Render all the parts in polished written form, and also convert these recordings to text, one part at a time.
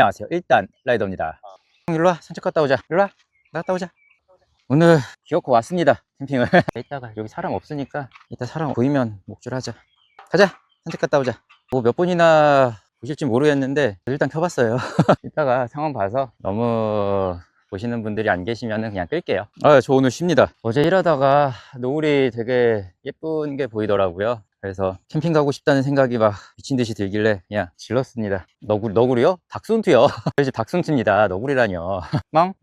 안녕하세요. 일단 라이더입니다. 일로와, 산책 갔다 오자. 일로와, 갔다 오자. 오늘 기어코 왔습니다, 캠핑을. 이따가 여기 사람 없으니까 이따 사람 보이면 목줄하자. 가자, 산책 갔다 오자. 뭐 몇 분이나 보실지 모르겠는데 일단 켜봤어요. 이따가 상황 봐서 너무 보시는 분들이 안 계시면 그냥 끌게요. 저 오늘 쉽니다. 어제 일하다가 노을이 되게 예쁜 게 보이더라고요. 그래서 캠핑 가고 싶다는 생각이 막 미친듯이 들길래 그냥 질렀습니다. 너구리요? 닥순투요. 저희 집 닥순투입니다. 너구리라뇨.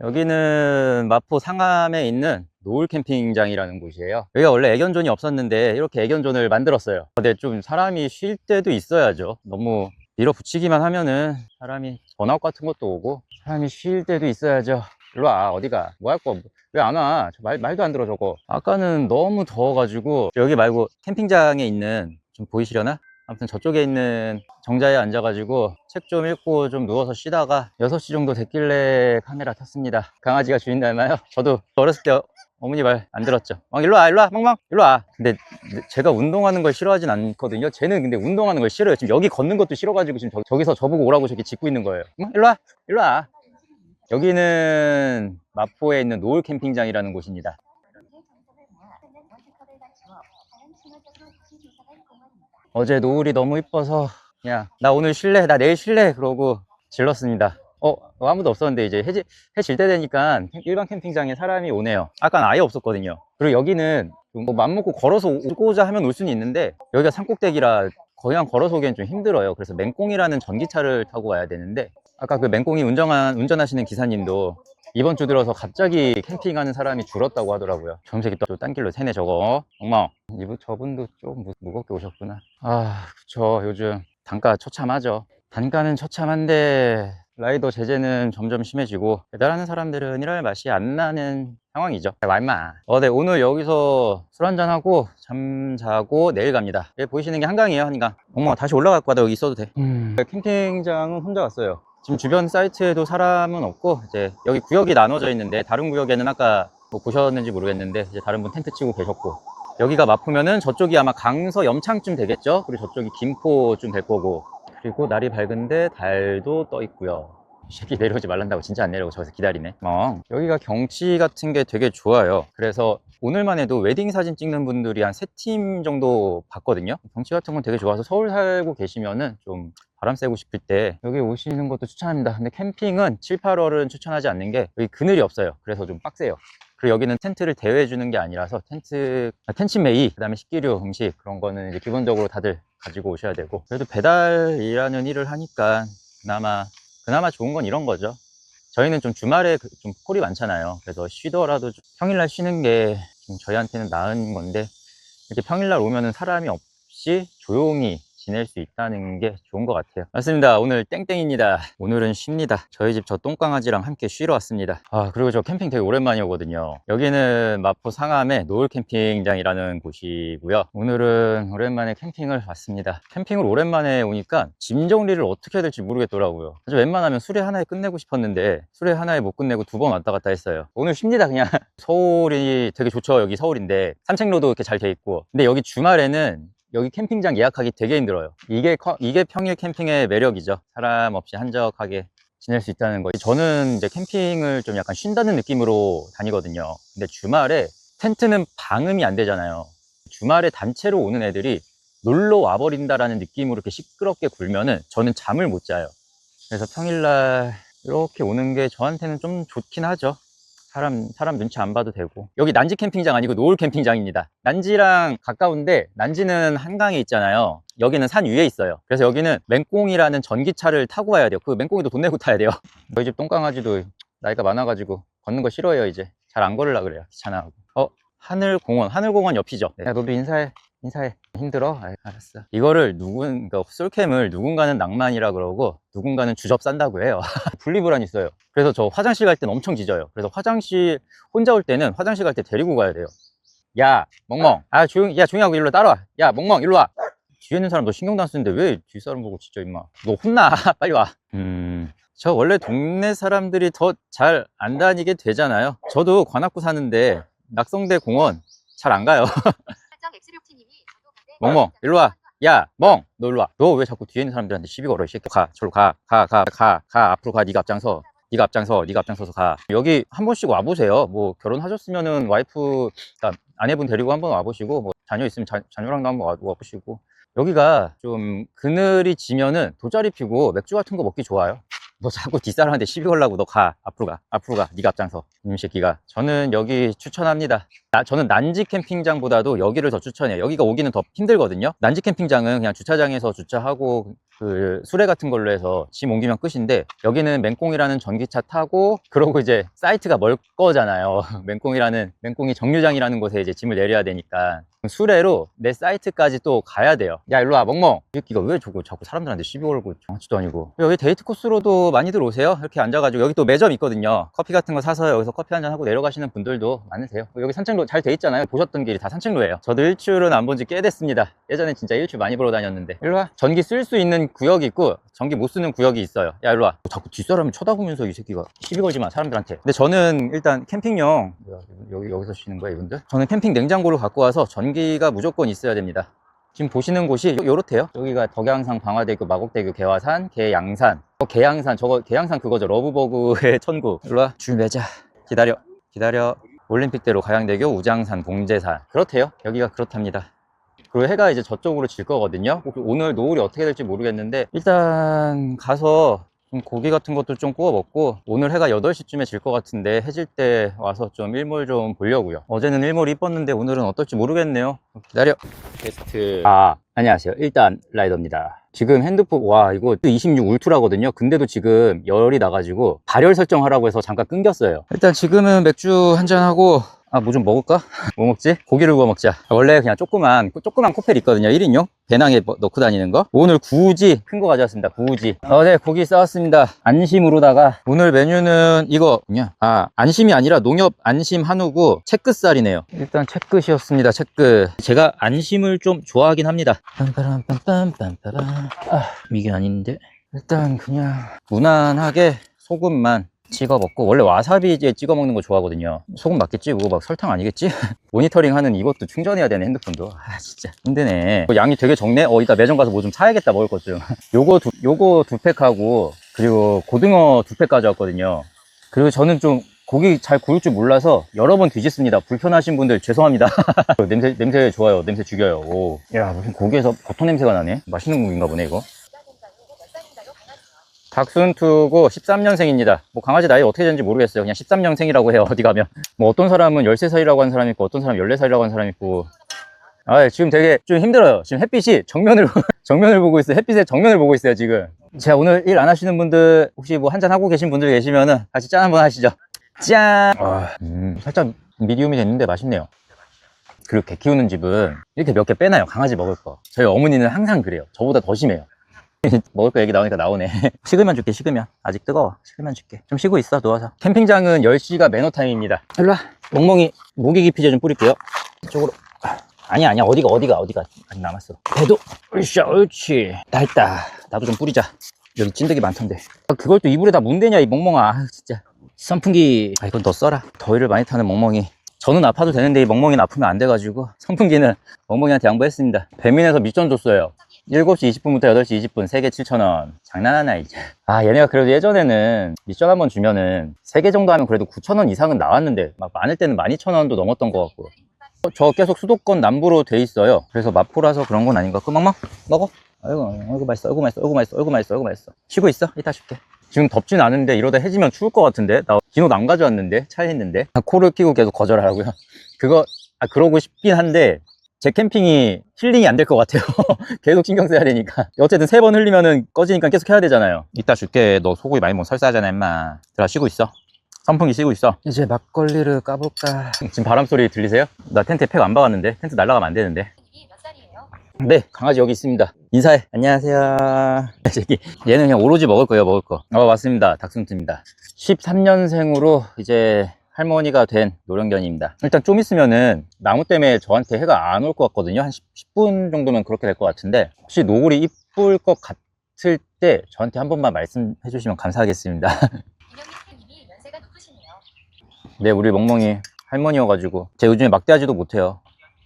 여기는 마포 상암에 있는 노을 캠핑장이라는 곳이에요. 여기가 원래 애견존이 없었는데 이렇게 애견존을 만들었어요. 근데 좀 사람이 쉴 때도 있어야죠. 너무 밀어붙이기만 하면은 사람이 번아웃 같은 것도 오고 사람이 쉴 때도 있어야죠. 일로와, 어디가? 뭐 할 거? 왜 안 와? 말도 안 들어 저거. 아까는 너무 더워가지고 여기 말고 캠핑장에 있는, 좀 보이시려나? 아무튼 저쪽에 있는 정자에 앉아가지고 책 좀 읽고 좀 누워서 쉬다가 6시 정도 됐길래 카메라 켰습니다. 강아지가 주인 닮아요. 저도 어렸을 때 어머니 말 안 들었죠. 일로와, 멍멍, 일로와. 근데 제가 운동하는 걸 싫어하진 않거든요. 쟤는 근데 운동하는 걸 싫어요. 지금 여기 걷는 것도 싫어가지고 지금 저기서 저보고 오라고 저기 짖고 있는 거예요. 일로와. 여기는 마포에 있는 노을 캠핑장이라는 곳입니다. 어제 노을이 너무 이뻐서 그냥 나 오늘 쉴래, 나 내일 쉴래 그러고 질렀습니다. 아무도 없었는데 이제 해 질 때 되니까 일반 캠핑장에 사람이 오네요. 아까는 아예 없었거든요. 그리고 여기는 뭐 맘먹고 걸어서 오고자 하면 올 수는 있는데 여기가 산꼭대기라 그냥 걸어서 오기엔 좀 힘들어요. 그래서 맹꽁이라는 전기차를 타고 와야 되는데 아까 그 맹꽁이 운전하시는 기사님도 이번 주 들어서 갑자기 캠핑하는 사람이 줄었다고 하더라고요. 저새끼 또 딴 길로 새네 저거. 엉망. 저분도 좀 무겁게 오셨구나. 그쵸. 요즘 단가 처참하죠. 단가는 처참한데 라이더 제재는 점점 심해지고 배달하는 사람들은 일할 맛이 안 나는 상황이죠. 말마. 네, 오늘 여기서 술 한잔하고 잠 자고 내일 갑니다. 여기 보이시는 게 한강이에요. 한강. 엉망 다시 올라갈 거다. 여기 있어도 돼. 캠핑장은 혼자 왔어요. 지금 주변 사이트에도 사람은 없고 이제 여기 구역이 나눠져 있는데 다른 구역에는 아까 뭐 보셨는지 모르겠는데 이제 다른 분 텐트 치고 계셨고, 여기가 마포면은 저쪽이 아마 강서 염창쯤 되겠죠. 그리고 저쪽이 김포쯤 될 거고, 그리고 날이 밝은데 달도 떠 있고요. 이 새끼 내려오지 말란다고 진짜 안 내려오고 저기서 기다리네. 여기가 경치 같은 게 되게 좋아요. 그래서 오늘만 해도 웨딩 사진 찍는 분들이 한 3팀 정도 봤거든요. 경치 같은 건 되게 좋아서 서울 살고 계시면은 좀 바람 쐬고 싶을 때 여기 오시는 것도 추천합니다. 근데 캠핑은 7, 8월은 추천하지 않는 게 여기 그늘이 없어요. 그래서 좀 빡세요. 그리고 여기는 텐트를 대여해 주는 게 아니라서 텐츠 메이, 그 다음에 식기류, 음식 그런 거는 이제 기본적으로 다들 가지고 오셔야 되고, 그래도 배달이라는 일을 하니까 그나마 좋은 건 이런 거죠. 저희는 좀 주말에 좀 콜이 많잖아요. 그래서 쉬더라도 평일날 쉬는 게 좀 저희한테는 나은 건데, 이렇게 평일날 오면은 사람이 없이 조용히 지낼 수 있다는 게 좋은 것 같아요. 맞습니다. 오늘 땡땡입니다. 오늘은 쉽니다. 저희 집 저 똥강아지랑 함께 쉬러 왔습니다. 그리고 저 캠핑 되게 오랜만에 오거든요. 여기는 마포 상암의 노을 캠핑장이라는 곳이고요. 오늘은 오랜만에 캠핑을 왔습니다. 캠핑을 오랜만에 오니까 짐 정리를 어떻게 해야 될지 모르겠더라고요. 사실 웬만하면 수레 하나에 끝내고 싶었는데 수레 하나에 못 끝내고 2번 왔다 갔다 했어요. 오늘 쉽니다. 그냥 서울이 되게 좋죠. 여기 서울인데 산책로도 이렇게 잘 돼 있고, 근데 여기 주말에는 여기 캠핑장 예약하기 되게 힘들어요. 이게 평일 캠핑의 매력이죠. 사람 없이 한적하게 지낼 수 있다는 거. 저는 이제 캠핑을 좀 약간 쉰다는 느낌으로 다니거든요. 근데 주말에 텐트는 방음이 안 되잖아요. 주말에 단체로 오는 애들이 놀러 와버린다라는 느낌으로 이렇게 시끄럽게 굴면은 저는 잠을 못 자요. 그래서 평일날 이렇게 오는 게 저한테는 좀 좋긴 하죠. 사람 눈치 안 봐도 되고. 여기 난지 캠핑장 아니고 노을 캠핑장입니다. 난지랑 가까운데 난지는 한강에 있잖아요. 여기는 산 위에 있어요. 그래서 여기는 맹꽁이라는 전기차를 타고 와야 돼요. 그 맹꽁이도 돈 내고 타야 돼요. 저희 집 똥강아지도 나이가 많아가지고 걷는 거 싫어해요. 이제 잘 안 걸으려고 그래요. 귀찮아하고. 하늘공원 옆이죠. 야, 너도 인사해. 힘들어? 알았어. 이거를 그러니까 솔캠을 누군가는 낭만이라 그러고 누군가는 주접 싼다고 해요. 분리불안 있어요. 그래서 저 화장실 갈 때는 엄청 짖어요. 그래서 혼자 올 때는 화장실 갈 때 데리고 가야 돼요. 야, 멍멍. 조용히 하고 일로 따라와. 야, 멍멍, 일로 와. 뒤에 있는 사람 너 신경도 안 쓰는데 왜 뒷사람 보고 짖어, 임마. 너 혼나. 빨리 와. 저 원래 동네 사람들이 더 잘 안 다니게 되잖아요. 저도 관악구 사는데 낙성대 공원 잘 안 가요. 멍멍, 일로 와. 야, 멍! 너 일로 와. 너 왜 자꾸 뒤에 있는 사람들한테 시비 걸어, 이 새끼. 가, 저로 가. 앞으로 가. 네가 앞장서. 네가 앞장서서 가. 여기 한 번씩 와보세요. 뭐, 결혼하셨으면은 와이프, 그러니까 아내분 데리고 한번 와보시고, 뭐, 자녀 있으면 자녀랑도 한번 와보시고. 여기가 좀 그늘이 지면은 돗자리 피고 맥주 같은 거 먹기 좋아요. 너 자꾸 뒷사람한테 시비 걸라고. 너 가. 앞으로 가. 네가 앞장서. 이놈 새끼가. 저는 여기 추천합니다. 저는 난지 캠핑장보다도 여기를 더 추천해요. 여기가 오기는 더 힘들거든요. 난지 캠핑장은 그냥 주차장에서 주차하고 그 수레 같은 걸로 해서 짐 옮기면 끝인데, 여기는 맹꽁이라는 전기차 타고 그러고 이제 사이트가 멀 거잖아요. 맹꽁이 정류장이라는 곳에 이제 짐을 내려야 되니까 수레로 내 사이트까지 또 가야 돼요. 야, 일로 와, 멍멍. 이 새끼가 왜 자꾸 사람들한테 시비 걸고 장치도 아니고. 여기 데이트 코스로도 많이들 오세요. 이렇게 앉아가지고. 여기 또 매점 있거든요. 커피 같은 거 사서 여기서 커피 한잔 하고 내려가시는 분들도 많으세요. 여기 산책로 잘 돼 있잖아요. 보셨던 길이 다 산책로예요. 저도 일출은 안 본 지 꽤 됐습니다. 예전에 진짜 일출 많이 보러 다녔는데. 일로 와. 전기 쓸 수 있는 구역이 있고 전기 못 쓰는 구역이 있어요. 야, 일로 와. 자꾸 뒷사람이 쳐다보면서 이 새끼가 시비 걸지 마, 사람들한테. 근데 저는 일단 캠핑용, 여기서 쉬는 거야 이분들? 저는 캠핑 냉장고를 갖고 와서 전기가 무조건 있어야 됩니다. 지금 보시는 곳이 요렇대요. 여기가 덕양산, 방화대교, 마곡대교, 개화산, 계양산. 계양산 그거죠. 러브버그의 천국. 일로 와. 줄 매자. 기다려. 올림픽대로, 가양대교, 우장산, 봉제산. 그렇대요. 여기가 그렇답니다. 그리고 해가 이제 저쪽으로 질 거거든요. 오늘 노을이 어떻게 될지 모르겠는데, 일단 가서 좀 고기 같은 것도 좀 구워 먹고, 오늘 해가 8시쯤에 질 것 같은데 해질 때 와서 좀 일몰 좀 보려고요. 어제는 일몰이 이뻤는데 오늘은 어떨지 모르겠네요. 기다려. 게스트. 안녕하세요. 일단 라이더입니다. 지금 핸드폰, 와, 이거 26 울트라거든요. 근데도 지금 열이 나가지고 발열 설정하라고 해서 잠깐 끊겼어요. 일단 지금은 맥주 한잔하고, 뭐 좀 먹을까? 뭐 먹지? 고기를 구워 먹자. 원래 그냥 조그만 코펠 있거든요. 1인용? 배낭에 넣고 다니는 거. 오늘 구우지 큰 거 가져왔습니다. 구우지. 네, 고기 싸왔습니다. 안심으로다가. 오늘 메뉴는 이거 그냥 안심이 아니라 농협 안심 한우고 채끝살이네요. 일단 채끝이었습니다. 채끝. 제가 안심을 좀 좋아하긴 합니다. 이게 아닌데. 일단 그냥 무난하게 소금만 찍어 먹고, 원래 와사비에 찍어 먹는 거 좋아하거든요. 소금 맞겠지? 그거 막 설탕 아니겠지? 모니터링 하는 이것도 충전해야 되네, 핸드폰도. 진짜 힘드네. 양이 되게 적네? 이따 매점 가서 뭐 좀 사야겠다, 먹을 것 좀. 요거 2팩하고, 그리고 고등어 2팩 가져왔거든요. 그리고 저는 좀 고기 잘 구울 줄 몰라서 여러 번 뒤집습니다. 불편하신 분들 죄송합니다. 냄새 좋아요. 냄새 죽여요. 오. 야, 무슨 고기에서 버터 냄새가 나네? 맛있는 고기인가 보네, 이거. 닥순투고 13년생입니다. 뭐 강아지 나이 어떻게 되는지 모르겠어요. 그냥 13년생이라고 해요. 어디 가면. 뭐 어떤 사람은 13살이라고 하는 사람이 있고, 어떤 사람은 14살이라고 하는 사람이 있고. 지금 되게 좀 힘들어요. 지금 햇빛이 정면을 보고 있어요. 햇빛의 정면을 보고 있어요, 지금. 자, 오늘 일 안 하시는 분들, 혹시 뭐 한잔 하고 계신 분들 계시면은 같이 짠 한번 하시죠. 짠! 살짝 미디움이 됐는데 맛있네요. 그리고 개 키우는 집은 이렇게 몇 개 빼놔요. 강아지 먹을 거. 저희 어머니는 항상 그래요. 저보다 더 심해요. 먹을 거 얘기 나오니까 나오네. 식으면 줄게, 식으면. 아직 뜨거워. 식으면 줄게. 좀 쉬고 있어, 누워서. 캠핑장은 10시가 매너타임입니다. 일로 와. 멍멍이 모기 기피제 좀 뿌릴게요. 이쪽으로. 아니야. 어디가. 아직 남았어. 배도. 옳지. 다 했다. 나도 좀 뿌리자. 여기 찐득이 많던데. 그걸 또 이불에다 문대냐, 이 멍멍아. 진짜. 선풍기. 이건 너 써라. 더위를 많이 타는 멍멍이. 저는 아파도 되는데 이 멍멍이는 아프면 안 돼가지고 선풍기는 멍멍이한테 양보했습니다. 배민에서 미션 줬어요. 7시 20분부터 8시 20분 3개 7,000원. 장난하나 이제. 얘네가 그래도 예전에는 미션 한번 주면은 3개 정도 하면 그래도 9,000원 이상은 나왔는데, 막 많을 때는 12,000원도 넘었던 것 같고. 저 계속 수도권 남부로 돼 있어요. 그래서 마포라서 그런 건 아닌가. 멍멍 먹어. 아이고 맛있어. 쉬고 있어. 이따 줄게. 지금 덥진 않은데 이러다 해지면 추울 것 같은데. 나 기노 안 가져왔는데, 차에 있는데. 코를 끼고 계속 거절하라고요. 그러고 싶긴 한데 제 캠핑이 힐링이 안 될 것 같아요. 계속 신경 써야 되니까. 어쨌든 3번 흘리면은 꺼지니까 계속 해야 되잖아요. 이따 줄게. 너 소고기 많이 먹으면 설사하잖아, 임마. 들어가, 쉬고 있어. 선풍기 쉬고 있어. 이제 막걸리를 까볼까. 지금 바람 소리 들리세요? 나 텐트에 팩 안 박았는데. 텐트 날아가면 안 되는데. 몇 살이에요? 네, 강아지 여기 있습니다. 인사해. 안녕하세요. 얘는 그냥 오로지 먹을 거예요, 먹을 거. 맞습니다. 닥순트입니다. 13년생으로 이제 할머니가 된 노령견입니다. 일단 좀 있으면은 나무 때문에 저한테 해가 안 올 것 같거든요. 한 10분 정도면 그렇게 될 것 같은데, 혹시 노을이 이쁠 것 같을 때 저한테 한 번만 말씀해 주시면 감사하겠습니다. 이명희님이 연세가 높으시네요. 네, 우리 멍멍이 할머니여가지고 제가 요즘에 막대하지도 못해요.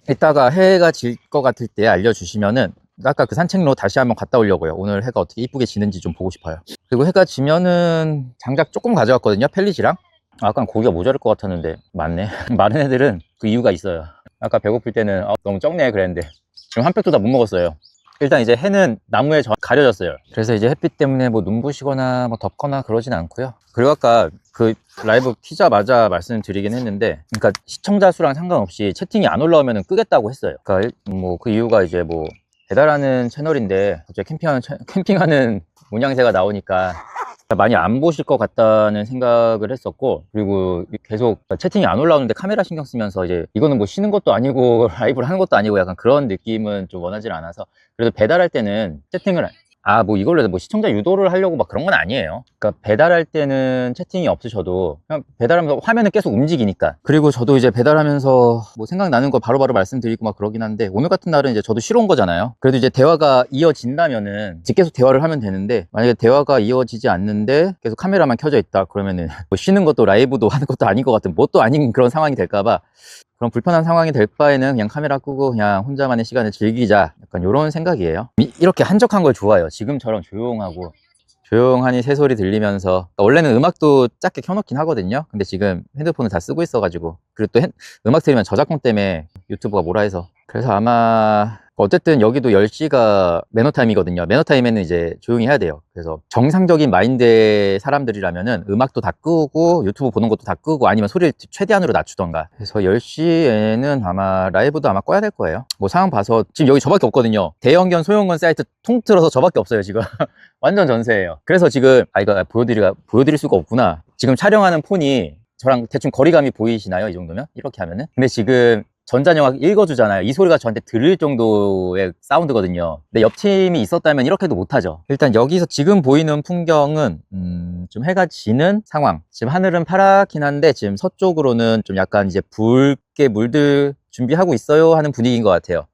이따가 해가 질 것 같을 때 알려주시면은 아까 그 산책로 다시 한번 갔다 오려고요. 오늘 해가 어떻게 이쁘게 지는지 좀 보고 싶어요. 그리고 해가 지면은 장작 조금 가져왔거든요. 펠릿이랑. 아까 고기가 모자랄 것 같았는데 많네. 많은 애들은 그 이유가 있어요. 아까 배고플 때는 너무 적네 그랬는데 지금 한 팩도 다 못 먹었어요. 일단 이제 해는 나무에 가려졌어요. 그래서 이제 햇빛 때문에 뭐 눈부시거나 뭐 덥거나 그러진 않고요. 그리고 아까 그 라이브 키자마자 말씀드리긴 했는데, 그러니까 시청자 수랑 상관없이 채팅이 안 올라오면 끄겠다고 했어요. 그러니까 뭐 그 이유가 이제 뭐 배달하는 채널인데 갑자기 캠핑하는 모양새가 나오니까 많이 안 보실 것 같다는 생각을 했었고, 그리고 계속 채팅이 안 올라오는데 카메라 신경 쓰면서 이제 이거는 뭐 쉬는 것도 아니고 라이브를 하는 것도 아니고 약간 그런 느낌은 좀 원하지 않아서, 그래도 배달할 때는 채팅을 뭐 이걸로 해서 뭐 시청자 유도를 하려고 막 그런 건 아니에요. 그러니까 배달할 때는 채팅이 없으셔도 그냥 배달하면서 화면은 계속 움직이니까. 그리고 저도 이제 배달하면서 뭐 생각나는 거 바로바로 말씀드리고 막 그러긴 한데, 오늘 같은 날은 이제 저도 쉬러 온 거잖아요. 그래도 이제 대화가 이어진다면은 이제 계속 대화를 하면 되는데, 만약에 대화가 이어지지 않는데 계속 카메라만 켜져 있다 그러면은 뭐 쉬는 것도 라이브도 하는 것도 아닌 것 같은, 뭣도 아닌 그런 상황이 될까봐, 그런 불편한 상황이 될 바에는 그냥 카메라 끄고 그냥 혼자만의 시간을 즐기자, 약간 이런 생각이에요. 이렇게 한적한 걸 좋아해요. 지금처럼 조용하니 새소리 들리면서. 원래는 음악도 작게 켜놓긴 하거든요. 근데 지금 핸드폰을 다 쓰고 있어가지고, 그리고 또 음악 들으면 저작권 때문에 유튜브가 뭐라 해서. 그래서 아마 어쨌든 여기도 10시가 매너타임이거든요. 매너타임에는 이제 조용히 해야 돼요. 그래서 정상적인 마인드의 사람들이라면은 음악도 다 끄고 유튜브 보는 것도 다 끄고 아니면 소리를 최대한으로 낮추던가. 그래서 10시에는 아마 라이브도 아마 꺼야 될 거예요. 뭐 상황 봐서. 지금 여기 저밖에 없거든요. 대형견 소형견 사이트 통틀어서 저밖에 없어요 지금. 완전 전세예요. 그래서 지금 이거 보여드릴 수가 없구나. 지금 촬영하는 폰이 저랑 대충 거리감이 보이시나요? 이 정도면? 이렇게 하면은. 근데 지금 전자영화 읽어주잖아요. 이 소리가 저한테 들릴 정도의 사운드거든요. 근데 옆 팀이 있었다면 이렇게도 못하죠. 일단 여기서 지금 보이는 풍경은 좀 해가 지는 상황. 지금 하늘은 파랗긴 한데 지금 서쪽으로는 좀 약간 이제 붉게 물들 준비하고 있어요 하는 분위기인 것 같아요.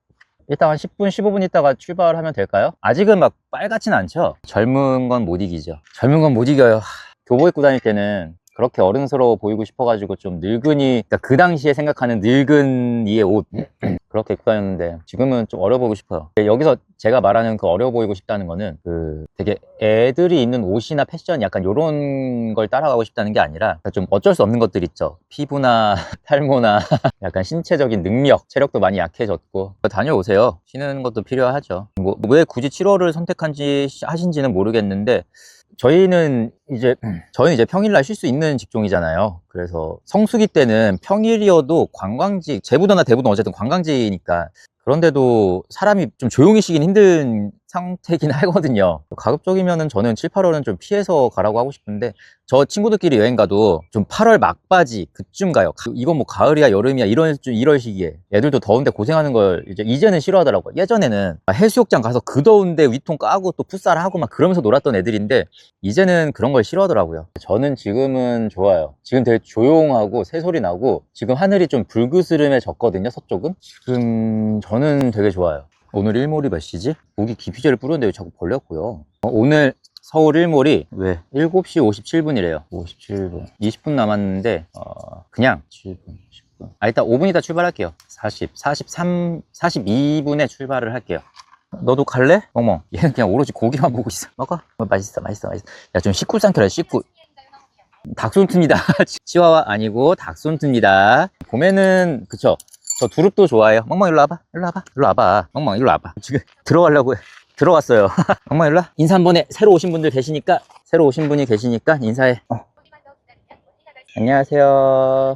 일단 한 10분, 15분 있다가 출발하면 될까요? 아직은 막 빨갛진 않죠? 젊은 건 못 이기죠. 젊은 건 못 이겨요. 교복 입고 다닐 때는 그렇게 어른스러워 보이고 싶어가지고 좀 늙은이, 그러니까 그 당시에 생각하는 늙은이의 옷 그렇게 입고 다녔는데, 지금은 좀 어려 보이고 싶어요. 여기서 제가 말하는 그 어려 보이고 싶다는 거는 그 되게 애들이 입는 옷이나 패션 약간 요런 걸 따라가고 싶다는 게 아니라, 좀 어쩔 수 없는 것들 있죠. 피부나 탈모나 약간 신체적인 능력, 체력도 많이 약해졌고. 다녀오세요. 쉬는 것도 필요하죠. 뭐 왜 굳이 7월을 하신지는 모르겠는데, 저희는 이제 평일날 쉴 수 있는 직종이잖아요. 그래서 성수기 때는 평일이어도 관광지, 제부도나 대부도는 어쨌든 관광지니까, 그런데도 사람이 좀 조용히 쉬긴 힘든 상태긴 하거든요. 가급적이면은 저는 7, 8월은 좀 피해서 가라고 하고 싶은데, 저 친구들끼리 여행 가도 좀 8월 막바지 그쯤 가요. 이건 뭐 가을이야 여름이야 이럴 시기에 애들도 더운데 고생하는 걸 이제는 싫어하더라고요. 예전에는 해수욕장 가서 그 더운데 위통 까고 또 풋살하고 막 그러면서 놀았던 애들인데, 이제는 그런 걸 싫어하더라고요. 저는 지금은 좋아요. 지금 되게 조용하고 새소리 나고, 지금 하늘이 좀 불그스름해졌거든요, 서쪽은. 지금 저는 되게 좋아요. 오늘 일몰이 몇 시지? 목이 기피제를 뿌렸는데 왜 자꾸 벌렸고요. 오늘 서울 일몰이 왜 7시 57분이래요 57분 20분 남았는데 그냥 7분 10분 일단 5분 있다 출발할게요. 42분에 출발을 할게요. 너도 갈래? 멍멍. 얘는 그냥 오로지 고기만 보고 있어. 먹어. 맛있어. 야, 좀 식구 삼켜라. 식구. 닥손트입니다. 치와와 아니고 닥손트입니다. 봄에는 그쵸, 저 두릅도 좋아해요. 멍멍 일로 와봐. 멍멍 일로 와봐. 지금 들어가려고 들어왔어요. 멍멍 일로 와. 인사 한 번에. 새로 오신 분이 계시니까 인사해. 안녕하세요.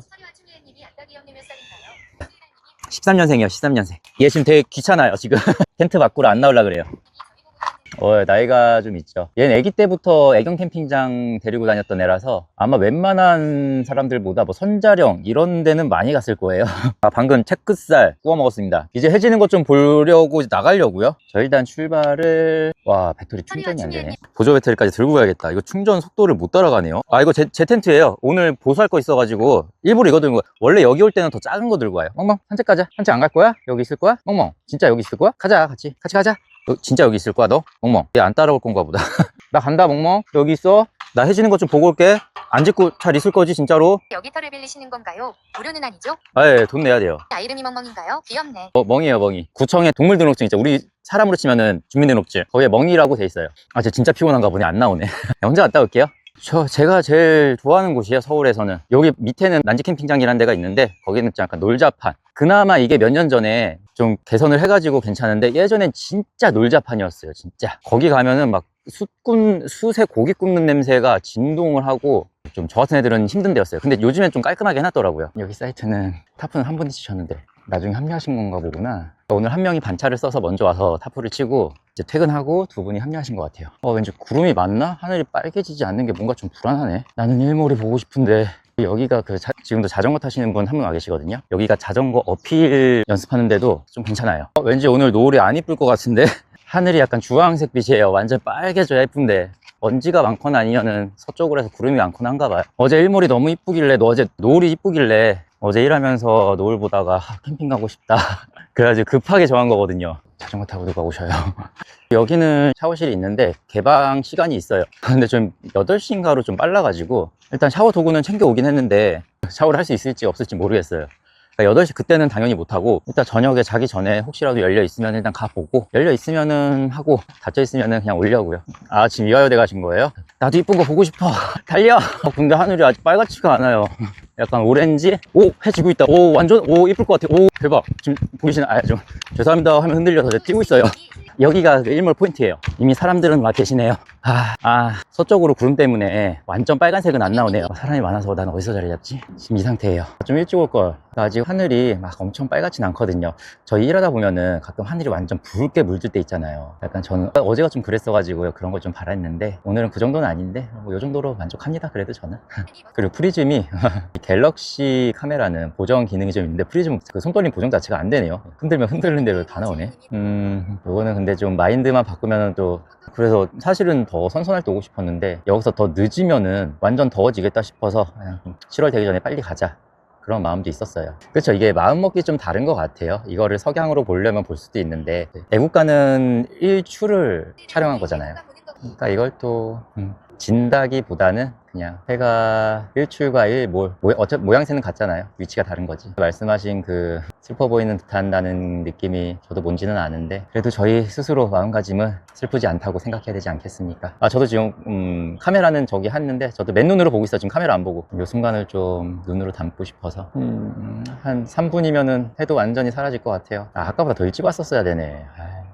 13년생이요 13년생. 얘 지금 되게 귀찮아요 지금. 텐트 밖으로 안 나오려고 그래요. 나이가 좀 있죠. 얘는 아기 때부터 애견 캠핑장 데리고 다녔던 애라서 아마 웬만한 사람들보다 뭐 선자령 이런 데는 많이 갔을 거예요. 방금 채끝살 구워 먹었습니다. 이제 해지는 것 좀 보려고 나가려고요. 저 일단 출발을. 와, 배터리 충전이 안 되네. 보조 배터리까지 들고 가야겠다. 이거 충전 속도를 못 따라가네요. 이거 제 텐트예요. 오늘 보수할 거 있어가지고 일부러 이거 들고. 원래 여기 올 때는 더 작은 거 들고 와요. 멍멍 산책 가자. 산책 안 갈 거야? 여기 있을 거야? 멍멍 진짜 여기 있을 거야? 같이 가자. 진짜 여기 있을 거야 너? 멍멍 얘 안 따라올 건가 보다. 나 간다 멍멍. 여기 있어. 나 해지는 것 좀 보고 올게. 안 짓고 잘 있을 거지 진짜로? 여기 털을 빌리시는 건가요? 무료는 아니죠? 예, 돈 내야 돼요. 이름이 멍멍인가요? 귀엽네. 멍이에요 멍이. 구청에 동물등록증 있죠. 우리 사람으로 치면은 주민등록증 거기에 멍이라고 돼 있어요. 아, 진짜 피곤한가 보네. 안 나오네. 혼자 갔다 올게요. 제가 제일 좋아하는 곳이에요, 서울에서는. 여기 밑에는 난지 캠핑장이라는 데가 있는데 거기는 약간 놀자판. 그나마 이게 몇 년 전에 좀 개선을 해가지고 괜찮은데 예전엔 진짜 놀자판이었어요, 진짜. 거기 가면은 막 숯에 고기 굽는 냄새가 진동을 하고 좀 저 같은 애들은 힘든 데였어요. 근데 요즘엔 좀 깔끔하게 해놨더라고요. 여기 사이트는 타프는 한 분이 치셨는데 나중에 합류하신 건가 보구나. 오늘 한 명이 반차를 써서 먼저 와서 타프를 치고 이제 퇴근하고 두 분이 합류하신 것 같아요. 왠지 구름이 많나? 하늘이 빨개지지 않는 게 뭔가 좀 불안하네. 나는 일몰이 보고 싶은데. 여기가 지금도 자전거 타시는 분 한 분 와 계시거든요. 여기가 자전거 어필 연습하는데도 좀 괜찮아요. 왠지 오늘 노을이 안 이쁠 것 같은데 하늘이 약간 주황색 빛이에요. 완전 빨개져야 예쁜데 먼지가 많거나 아니면은 서쪽으로 해서 구름이 많거나 한가 봐요. 어제 일몰이 너무 이쁘길래 어제 노을이 이쁘길래 어제 일하면서 노을 보다가 캠핑 가고 싶다 그래가지고 급하게 정한 거거든요. 자전거 타고 누가 오셔요. 여기는 샤워실이 있는데 개방 시간이 있어요. 근데 좀 8시인가로 좀 빨라가지고 일단 샤워 도구는 챙겨 오긴 했는데 샤워를 할 수 있을지 없을지 모르겠어요. 그러니까 8시 그때는 당연히 못하고 일단 저녁에 자기 전에 혹시라도 열려 있으면 일단 가보고 열려 있으면은 하고 닫혀 있으면은 그냥 오려고요. 아, 지금 이화여대 가신 거예요? 나도 이쁜 거 보고 싶어. 달려. 근데 하늘이 아직 빨갛지가 않아요. 약간 오렌지? 오, 해 지고 있다. 오, 완전 이쁠 것 같아. 오, 대박. 지금 보이시나요? 좀 죄송합니다 하면 흔들려서 제가 뛰고 있어요. 여기가 그 일몰 포인트예요. 이미 사람들은 와 계시네요. 서쪽으로 구름 때문에 완전 빨간색은 안 나오네요. 사람이 많아서 난 어디서 자리 잡지? 지금 이 상태예요. 좀 일찍 올걸. 아직 하늘이 막 엄청 빨갛진 않거든요. 저희 일하다 보면은 가끔 하늘이 완전 붉게 물들 때 있잖아요. 약간 저는 어제가 좀 그랬어가지고요. 그런 걸 좀 바랐는데 오늘은 그 정도는 아닌데 뭐 이 정도로 만족합니다. 그래도 저는. 그리고 프리즘이 갤럭시 카메라는 보정 기능이 좀 있는데 프리즘 그 손떨림 보정 자체가 안 되네요. 흔들면 흔들는 대로 다 나오네. 요거는 근데 좀 마인드만 바꾸면은 또 그래서 사실은 더 선선할 때 오고 싶었는데 여기서 더 늦으면은 완전 더워지겠다 싶어서 그냥 7월 되기 전에 빨리 가자 그런 마음도 있었어요. 그렇죠. 이게 마음먹기 좀 다른 것 같아요. 이거를 석양으로 보려면 볼 수도 있는데 애국가는 일출을 촬영한 거잖아요. 그러니까 이걸 또 진다기보다는 그냥 해가 일출과 일몰 어차피 모양새는 같잖아요. 위치가 다른 거지. 말씀하신 그 슬퍼 보이는 듯한다는 느낌이 저도 뭔지는 아는데 그래도 저희 스스로 마음가짐은 슬프지 않다고 생각해야 되지 않겠습니까? 저도 지금 카메라는 저기 했는데 저도 맨눈으로 보고 있어. 지금 카메라 안 보고 이 순간을 좀 눈으로 담고 싶어서 한 3분이면은 해도 완전히 사라질 것 같아요. 아까보다 더 일찍 왔었어야 되네.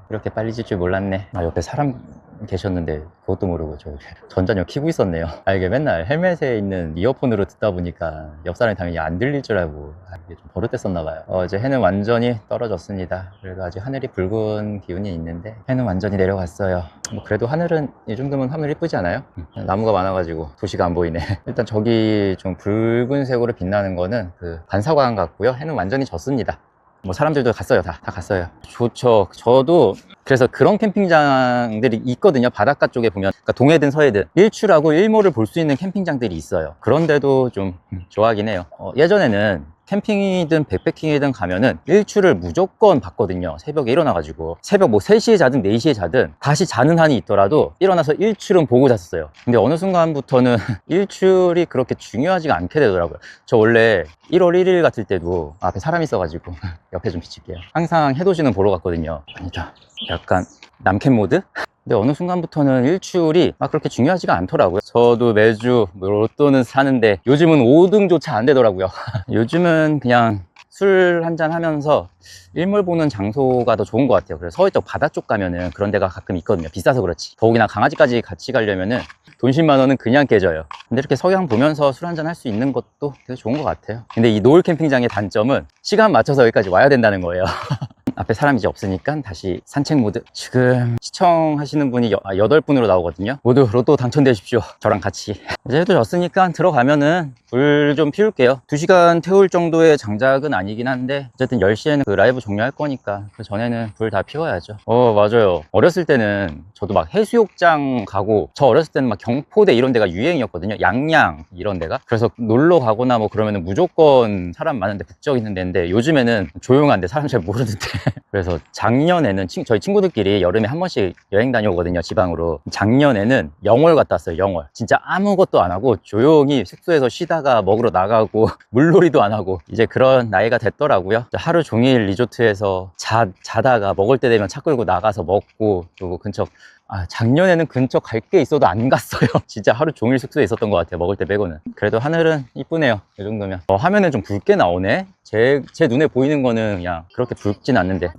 이렇게 빨리 질 줄 몰랐네. 옆에 사람 계셨는데 그것도 모르고 저 전자녀 키고 있었네요. 이게 맨날 헬멧에 있는 이어폰으로 듣다 보니까 옆 사람이 당연히 안 들릴 줄 알고 이게 좀 버릇됐었나 봐요. 이제 해는 완전히 떨어졌습니다. 그래도 아직 하늘이 붉은 기운이 있는데 해는 완전히 내려갔어요. 뭐 그래도 하늘은 이 정도면 하늘 이쁘지 않아요? 나무가 많아가지고 도시가 안 보이네. 일단 저기 좀 붉은색으로 빛나는 거는 그 반사광 같고요. 해는 완전히 졌습니다. 뭐 사람들도 갔어요. 다 갔어요. 좋죠. 저도 그래서 그런 캠핑장들이 있거든요. 바닷가 쪽에 보면 그러니까 동해든 서해든 일출하고 일몰을 볼 수 있는 캠핑장들이 있어요. 그런데도 좀 좋아하긴 해요. 예전에는 캠핑이든 백패킹이든 가면은 일출을 무조건 봤거든요. 새벽에 일어나가지고 새벽 뭐 3시에 자든 4시에 자든 다시 자는 한이 있더라도 일어나서 일출은 보고 잤었어요. 근데 어느 순간부터는 일출이 그렇게 중요하지가 않게 되더라고요. 저 원래 1월 1일 같을 때도 앞에 사람이 있어가지고 옆에 좀 비칠게요. 항상 해돋이는 보러 갔거든요. 아니다, 약간 남캠 모드? 근데 어느 순간부터는 일출이 막 그렇게 중요하지가 않더라고요. 저도 매주 로또는 사는데 요즘은 5등조차 안 되더라고요. 요즘은 그냥 술 한잔 하면서 일몰 보는 장소가 더 좋은 것 같아요. 그래서 서해 쪽 바다 쪽 가면은 그런 데가 가끔 있거든요. 비싸서 그렇지. 더욱이나 강아지까지 같이 가려면은 돈 10만 원은 그냥 깨져요. 근데 이렇게 석양 보면서 술 한잔 할 수 있는 것도 되게 좋은 것 같아요. 근데 이 노을 캠핑장의 단점은 시간 맞춰서 여기까지 와야 된다는 거예요. 앞에 사람이 이제 없으니까 다시 산책 모드. 지금 시청하시는 분이 8분으로 나오거든요. 모두 로또 당첨되십시오. 저랑 같이. 이제 해도 졌으니까 들어가면은 불 좀 피울게요. 2시간 태울 정도의 장작은 아니긴 한데 어쨌든 10시에는 그 라이브 종료할 거니까 그 전에는 불 다 피워야죠. 맞아요. 어렸을 때는 저도 막 해수욕장 가고 저 어렸을 때는 막 경포대 이런 데가 유행이었거든요. 양양 이런 데가. 그래서 놀러 가거나 뭐 그러면은 무조건 사람 많은데 북적 있는 데인데 요즘에는 조용한데 사람 잘 모르는데 그래서 작년에는 저희 친구들끼리 여름에 한 번씩 여행 다녀오거든요, 지방으로. 작년에는 영월 갔다 왔어요, 영월. 진짜 아무것도 안 하고 조용히 숙소에서 쉬다가 먹으러 나가고 물놀이도 안 하고 이제 그런 나이가 됐더라고요. 하루 종일 리조트에서 자다가 먹을 때 되면 차 끌고 나가서 먹고, 또 근처 작년에는 근처 갈 게 있어도 안 갔어요. 진짜 하루 종일 숙소에 있었던 것 같아요, 먹을 때 빼고는. 그래도 하늘은 이쁘네요, 이 정도면. 화면에 좀 붉게 나오네. 제 눈에 보이는 거는 그냥 그렇게 붉진 않는데.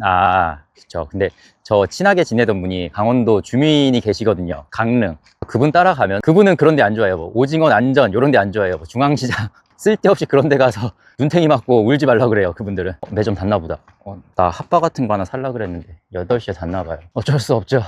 그쵸. 근데 저 친하게 지내던 분이 강원도 주민이 계시거든요, 강릉. 그분 따라가면, 그분은 그런 데 안 좋아해요. 뭐 오징어 안전 이런 데 안 좋아해요. 뭐 중앙시장 쓸데없이 그런 데 가서 눈탱이 맞고 울지 말라 그래요, 그분들은. 매점 닫나 보다. 나 핫바 같은 거 하나 살라 그랬는데 8시에 닫나 봐요. 어쩔 수 없죠.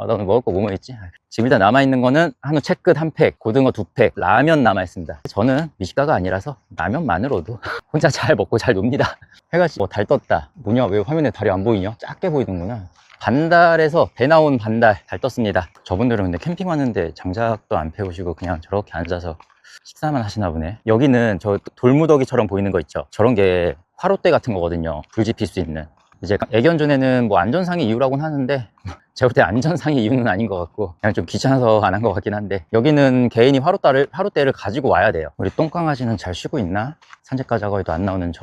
나 오늘 먹을 거 뭐 있지? 지금 일단 남아있는 거는 한우 채끝 1팩, 고등어 2팩, 라면 남아있습니다. 저는 미식가가 아니라서 라면만으로도 혼자 잘 먹고 잘 놉니다. 해가 달 떴다. 뭐냐, 왜 화면에 달이 안 보이냐? 작게 보이는구나. 반달에서 배 나온 반달 달 떴습니다. 저분들은 근데 캠핑 왔는데 장작도 안 태우시고 그냥 저렇게 앉아서 식사만 하시나 보네. 여기는 저 돌무더기처럼 보이는 거 있죠? 저런 게 화롯대 같은 거거든요, 불 지필 수 있는. 이제 애견존에는 뭐 안전상의 이유라고는 하는데 제가 볼 때 안전상의 이유는 아닌 것 같고 그냥 좀 귀찮아서 안 한 것 같긴 한데, 여기는 개인이 화롯대를 가지고 와야 돼요. 우리 똥강아지는 잘 쉬고 있나? 산책 가자고 해도 안 나오는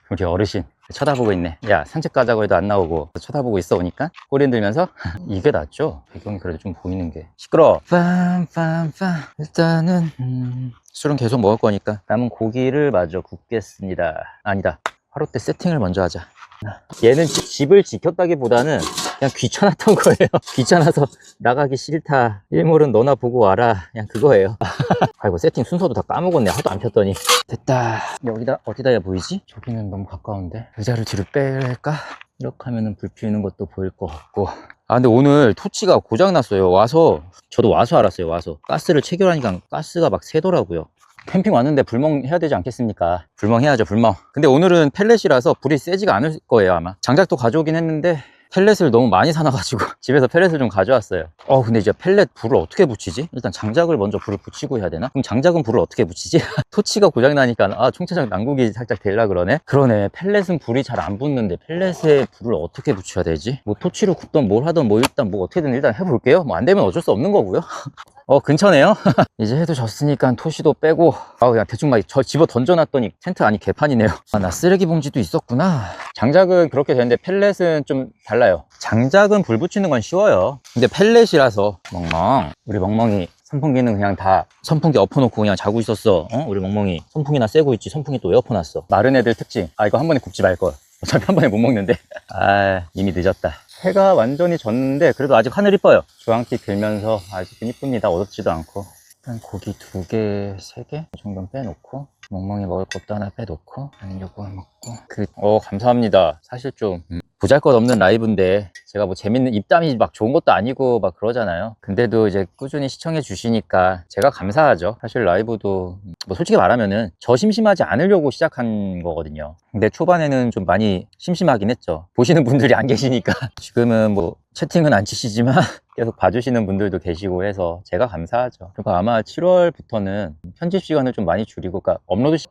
우리 어르신 쳐다보고 있네. 야, 산책 가자고 해도 안 나오고 쳐다보고 있어 오니까 꼬리 흔들면서. 이게 낫죠? 배경이 그래도 좀 보이는 게. 시끄러워. 빰빰빰. 일단은 술은 계속 먹을 거니까 남은 고기를 마저 굽겠습니다. 아니다, 화롯대 세팅을 먼저 하자. 얘는 집을 지켰다기보다는 그냥 귀찮았던 거예요. 귀찮아서 나가기 싫다, 일몰은 너나 보고 와라, 그냥 그거예요. 아이고, 세팅 순서도 다 까먹었네, 하도 안 폈더니. 됐다. 어디다 해야 보이지? 저기는 너무 가까운데 의자를 뒤로 뺄까? 이렇게 하면은 불 피우는 것도 보일 것 같고. 근데 오늘 토치가 고장났어요. 저도 와서 알았어요. 와서 가스를 체결하니까 가스가 막 새더라고요. 캠핑 왔는데 불멍 해야 되지 않겠습니까? 불멍 해야죠, 불멍. 근데 오늘은 펠렛이라서 불이 세지가 않을 거예요, 아마. 장작도 가져오긴 했는데 펠렛을 너무 많이 사놔가지고 집에서 펠렛을 좀 가져왔어요. 근데 이제 펠렛 불을 어떻게 붙이지? 일단 장작을 먼저 불을 붙이고 해야 되나? 그럼 장작은 불을 어떻게 붙이지? 토치가 고장나니까 총체적 난국이 살짝 되려 그러네? 그러네, 펠렛은 불이 잘 안 붙는데 펠렛에 불을 어떻게 붙여야 되지? 뭐 토치로 굽던 뭘 하던 뭐 일단 뭐 어떻게든 일단 해볼게요. 뭐 안 되면 어쩔 수 없는 거고요. 근처네요. 이제 해도 졌으니까 토시도 빼고 그냥 대충 막 집어 던져놨더니 텐트 안이 개판이네요. 나 쓰레기 봉지도 있었구나. 장작은 그렇게 되는데 펠렛은 좀 달라요. 장작은 불 붙이는 건 쉬워요. 근데 펠렛이라서 우리 멍멍이 선풍기는 그냥 다 선풍기 엎어놓고 그냥 자고 있었어. 우리 멍멍이 선풍기나 쐬고 있지, 선풍기 또 왜 엎어놨어? 마른 애들 특징. 이거 한 번에 굽지 말걸. 어차피 한 번에 못 먹는데. 이미 늦었다. 해가 완전히 졌는데 그래도 아직 하늘 이뻐요. 주황빛 들면서 아직은 이쁩니다. 어둡지도 않고. 일단 고기 2개, 3개 이 정도는 빼놓고, 멍멍이 먹을 것도 하나 빼놓고, 요거 먹고. 감사합니다. 사실 좀 보잘것없는 라이브인데 제가 뭐 재밌는, 입담이 막 좋은 것도 아니고 막 그러잖아요. 근데도 이제 꾸준히 시청해 주시니까 제가 감사하죠. 사실 라이브도 뭐 솔직히 말하면은 저 심심하지 않으려고 시작한 거거든요. 근데 초반에는 좀 많이 심심하긴 했죠. 보시는 분들이 안 계시니까. 지금은 뭐 채팅은 안 치시지만 계속 봐주시는 분들도 계시고 해서 제가 감사하죠. 그리고 아마 7월부터는 편집 시간을 좀 많이 줄이고, 그러니까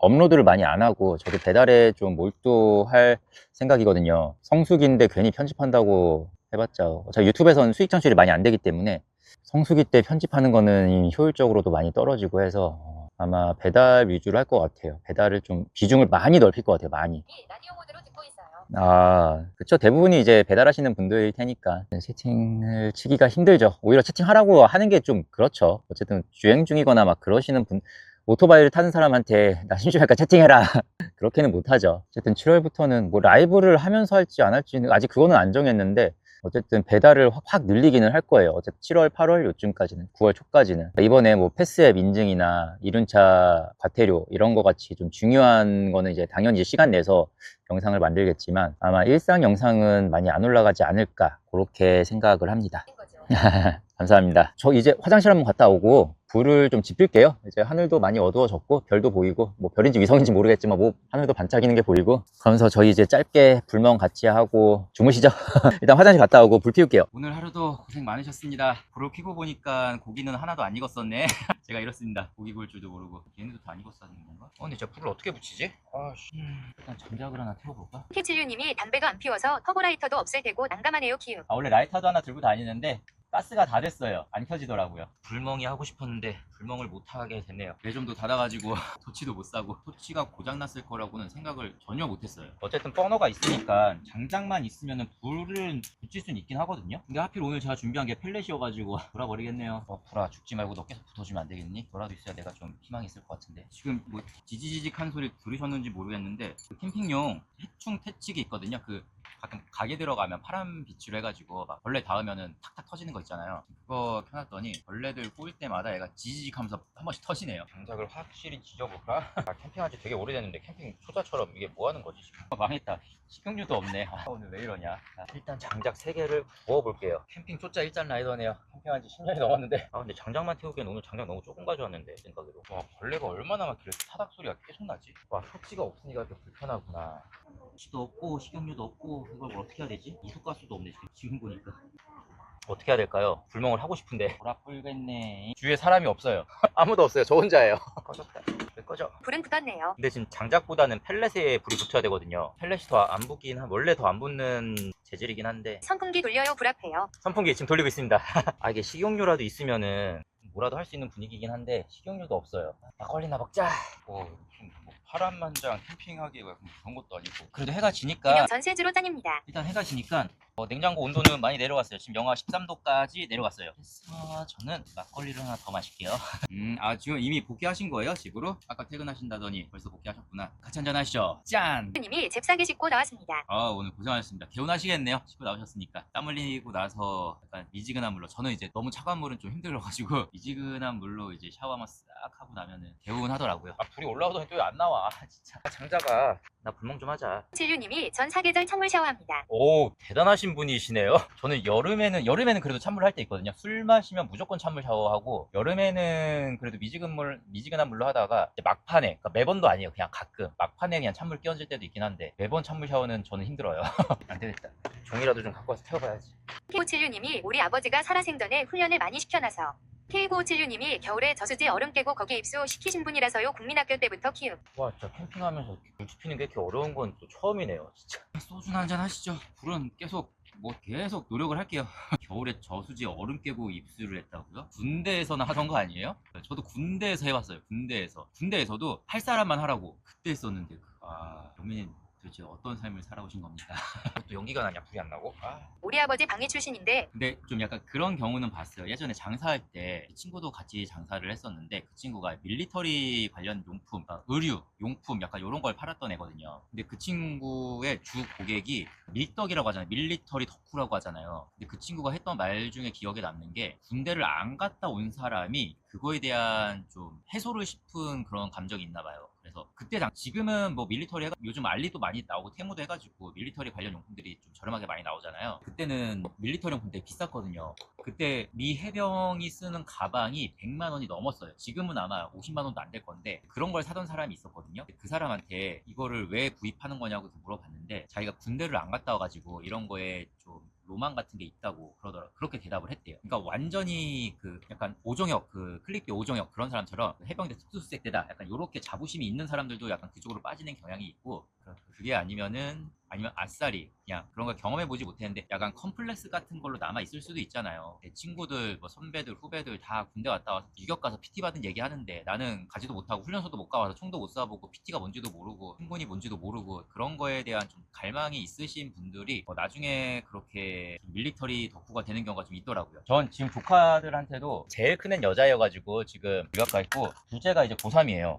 업로드를 많이 안 하고 저도 배달에 좀 몰두할 생각이거든요. 성수기인데 괜히 편집한다고 해봤자 어차피 유튜브에서는 수익 창출이 많이 안 되기 때문에 성수기 때 편집하는 거는 효율적으로도 많이 떨어지고 해서 아마 배달 위주로 할 것 같아요. 배달을 좀 비중을 많이 넓힐 것 같아요. 많이. 라디오 모드로 듣고 있어요. 그쵸. 대부분이 이제 배달하시는 분들일 테니까 채팅을 치기가 힘들죠. 오히려 채팅하라고 하는 게 좀 그렇죠. 어쨌든 주행 중이거나 막 그러시는 분, 오토바이를 타는 사람한테 나 심심하니까 채팅해라 그렇게는 못하죠. 어쨌든 7월부터는 뭐 라이브를 하면서 할지 안 할지는 아직 그거는 안 정했는데, 어쨌든 배달을 확 늘리기는 할 거예요. 어쨌든 7월, 8월 요쯤까지는, 9월 초까지는. 이번에 뭐 패스앱 인증이나 이륜차 과태료 이런 거 같이 좀 중요한 거는 이제 당연히 시간 내서 영상을 만들겠지만 아마 일상 영상은 많이 안 올라가지 않을까, 그렇게 생각을 합니다. 감사합니다. 저 이제 화장실 한번 갔다 오고 불을 좀 지필게요. 이제 하늘도 많이 어두워졌고 별도 보이고 뭐 별인지 위성인지 모르겠지만 뭐 하늘도 반짝이는 게 보이고 그러면서 저희 이제 짧게 불멍 같이 하고 주무시죠. 일단 화장실 갔다 오고 불 피울게요. 오늘 하루도 고생 많으셨습니다. 불을 켜고 보니까 고기는 하나도 안 익었었네. 제가 이렇습니다. 고기 구울 줄도 모르고 얘네도 다 안 익었다는 건가? 근데 진짜 불을 어떻게 붙이지? 일단 장작을 하나 태워볼까? 키칠류님이 담배도 안 피워서 터보라이터도 없을 테고 난감하네요 키읔. 원래 라이터도 하나 들고 다니는데 가스가 다 됐어요. 안 켜지더라고요. 불멍이 하고 싶었는데 불멍을 못 하게 됐네요. 매점도 닫아가지고 토치도 못 사고 토치가 고장났을 거라고는 생각을 전혀 못했어요. 어쨌든 버너가 있으니까 장작만 있으면 불은 붙일 수는 있긴 하거든요. 근데 하필 오늘 제가 준비한 게 펠렛이어가지고 돌아버리겠네요. 불아 죽지 말고 너 계속 붙어주면 안 되겠니? 너라도 있어야 내가 좀 희망이 있을 것 같은데. 지금 뭐 지지직한 소리 들으셨는지 모르겠는데 그 캠핑용 해충 퇴치기 있거든요. 그 가끔 가게 들어가면 파란 빛으로 해가지고 막 벌레 닿으면은 탁탁 터지는 거 있잖아요. 그거 켜놨더니 벌레들 꼬일 때마다 얘가 지지직 하면서 한 번씩 터지네요. 장작을 확실히 지져볼까? 캠핑한 지 되게 오래됐는데 캠핑 초자처럼 이게 뭐 하는 거지 지금? 망했다. 식용유도 없네. 오늘 왜 이러냐. 일단 장작 3개를 구워볼게요. 캠핑 초짜 일잔 라이더네요. 캠핑한 지 10년이 넘었는데 근데 장작만 태우기엔 오늘 장작 너무 조금 가져왔는데 생각으로. 와 벌레가 얼마나 막 그래서 타닥 소리가 계속 나지? 와 토치가 없으니까 이렇게 불편하구나. 토치도 없고 식용유도 없고 이걸 뭘 어떻게 해야 되지? 이소가스도 없네 지금 보니까. 어떻게 해야 될까요? 불멍을 하고 싶은데 돌아 불겠네. 주위에 사람이 없어요. 아무도 없어요. 저 혼자예요. 꺼졌다. 왜 꺼져? 불은 붙었네요. 근데 지금 장작보다는 펠렛에 불이 붙어야 되거든요. 펠렛이 더 안 붙긴 원래 더 안 붙는 재질이긴 한데 선풍기 돌려요 불 앞에요. 선풍기 지금 돌리고 있습니다. 이게 식용유라도 있으면은 뭐라도 할 수 있는 분위기긴 한데 식용유도 없어요. 막걸리나 먹자. 뭐 파란만장 캠핑하기가 그런 것도 아니고 그래도 해가 지니까 기념 전세지로 짠입니다. 일단 해가 지니까 냉장고 온도는 많이 내려갔어요. 지금 영하 13도까지 내려갔어요. 그래서 저는 막걸리를 하나 더 마실게요. 지금 이미 복귀하신 거예요? 집으로? 아까 퇴근하신다더니 벌써 복귀하셨구나. 같이 한잔 하시죠. 짠! 님이 잽싸게 씻고 나왔습니다. 오늘 고생하셨습니다. 개운하시겠네요. 씻고 나오셨으니까. 땀 흘리고 나서 약간 미지근한 물로, 저는 이제 너무 차가운 물은 좀 힘들어가지고 미지근한 물로 이제 샤워 한번 싹 하고 나면은 개운하더라고요. 불이 올라오더니 또 왜 안 나와? 진짜. 장자가 나 불멍 좀 하자. 칠류님이 전 사계절 찬물 샤워합니다. 오, 대단하신 분이시네요. 저는 여름에는 그래도 찬물 할 때 있거든요. 술 마시면 무조건 찬물 샤워하고, 여름에는 그래도 미지근한 물로 하다가 이제 막판에, 그러니까 매번도 아니에요. 그냥 가끔 막판에 그냥 찬물 끼얹을 때도 있긴 한데 매번 찬물 샤워는 저는 힘들어요. 안 되겠다. 종이라도 좀 갖고 와서 태워봐야지. K576님이 우리 아버지가 살아생전에 훈련을 많이 시켜놔서 K9576님이 겨울에 저수지 얼음 깨고 거기 입수시키신 분이라서요. 국민학교 때부터 키읔. 와, 진짜 캠핑하면서 불 지피는 게 이렇게 어려운 건 또 처음이네요, 진짜. 소주나 한잔 하시죠. 불은 계속 노력을 할게요. 겨울에 저수지 얼음 깨고 입수를 했다고요? 군대에서나 하던 거 아니에요? 저도 군대에서 해봤어요. 군대에서도 할 사람만 하라고 그때 했었는데 영민이 도대체 어떤 삶을 살아오신 겁니까? 또 연기가 나냐, 불이 안 나고? 우리 아버지 방위 출신인데 근데 좀 약간 그런 경우는 봤어요. 예전에 장사할 때 친구도 같이 장사를 했었는데 그 친구가 밀리터리 관련 용품, 의류, 용품 약간 이런 걸 팔았던 애거든요. 근데 그 친구의 주 고객이 밀떡이라고 하잖아요. 밀리터리 덕후라고 하잖아요. 근데 그 친구가 했던 말 중에 기억에 남는 게 군대를 안 갔다 온 사람이 그거에 대한 좀 해소를 싶은 그런 감정이 있나 봐요. 그래서 그때 지금은 뭐 밀리터리 요즘 알리도 많이 나오고 테무도 해가지고 밀리터리 관련 용품들이 좀 저렴하게 많이 나오잖아요. 그때는 밀리터리 용품 되게 비쌌거든요. 그때 미 해병이 쓰는 가방이 100만 원이 넘었어요. 지금은 아마 50만 원도 안 될 건데 그런 걸 사던 사람이 있었거든요. 그 사람한테 이거를 왜 구입하는 거냐고 물어봤는데 자기가 군대를 안 갔다 와가지고 이런 거에 좀 로망 같은 게 있다고 그렇게 대답을 했대요. 그러니까 완전히 그 약간 오종혁, 그 클릭비 오종혁 그런 사람처럼 해병대 특수수색대다 약간 요렇게 자부심이 있는 사람들도 약간 그쪽으로 빠지는 경향이 있고, 그게 아니면 아싸리 그냥 그런 걸 경험해보지 못했는데 약간 컴플렉스 같은 걸로 남아 있을 수도 있잖아요. 내 친구들, 뭐 선배들, 후배들 다 군대 갔다 와서 유격 가서 PT 받은 얘기 하는데 나는 가지도 못하고 훈련소도 못 가봐서 총도 못 쏴보고 PT가 뭔지도 모르고 행군이 뭔지도 모르고 그런 거에 대한 좀 갈망이 있으신 분들이 나중에 그렇게 밀리터리 덕후가 되는 경우가 좀 있더라고요. 전 지금 조카들한테도 제일 큰 애는 여자여가지고 지금 유학 가 있고 둘째가 이제 고3이에요.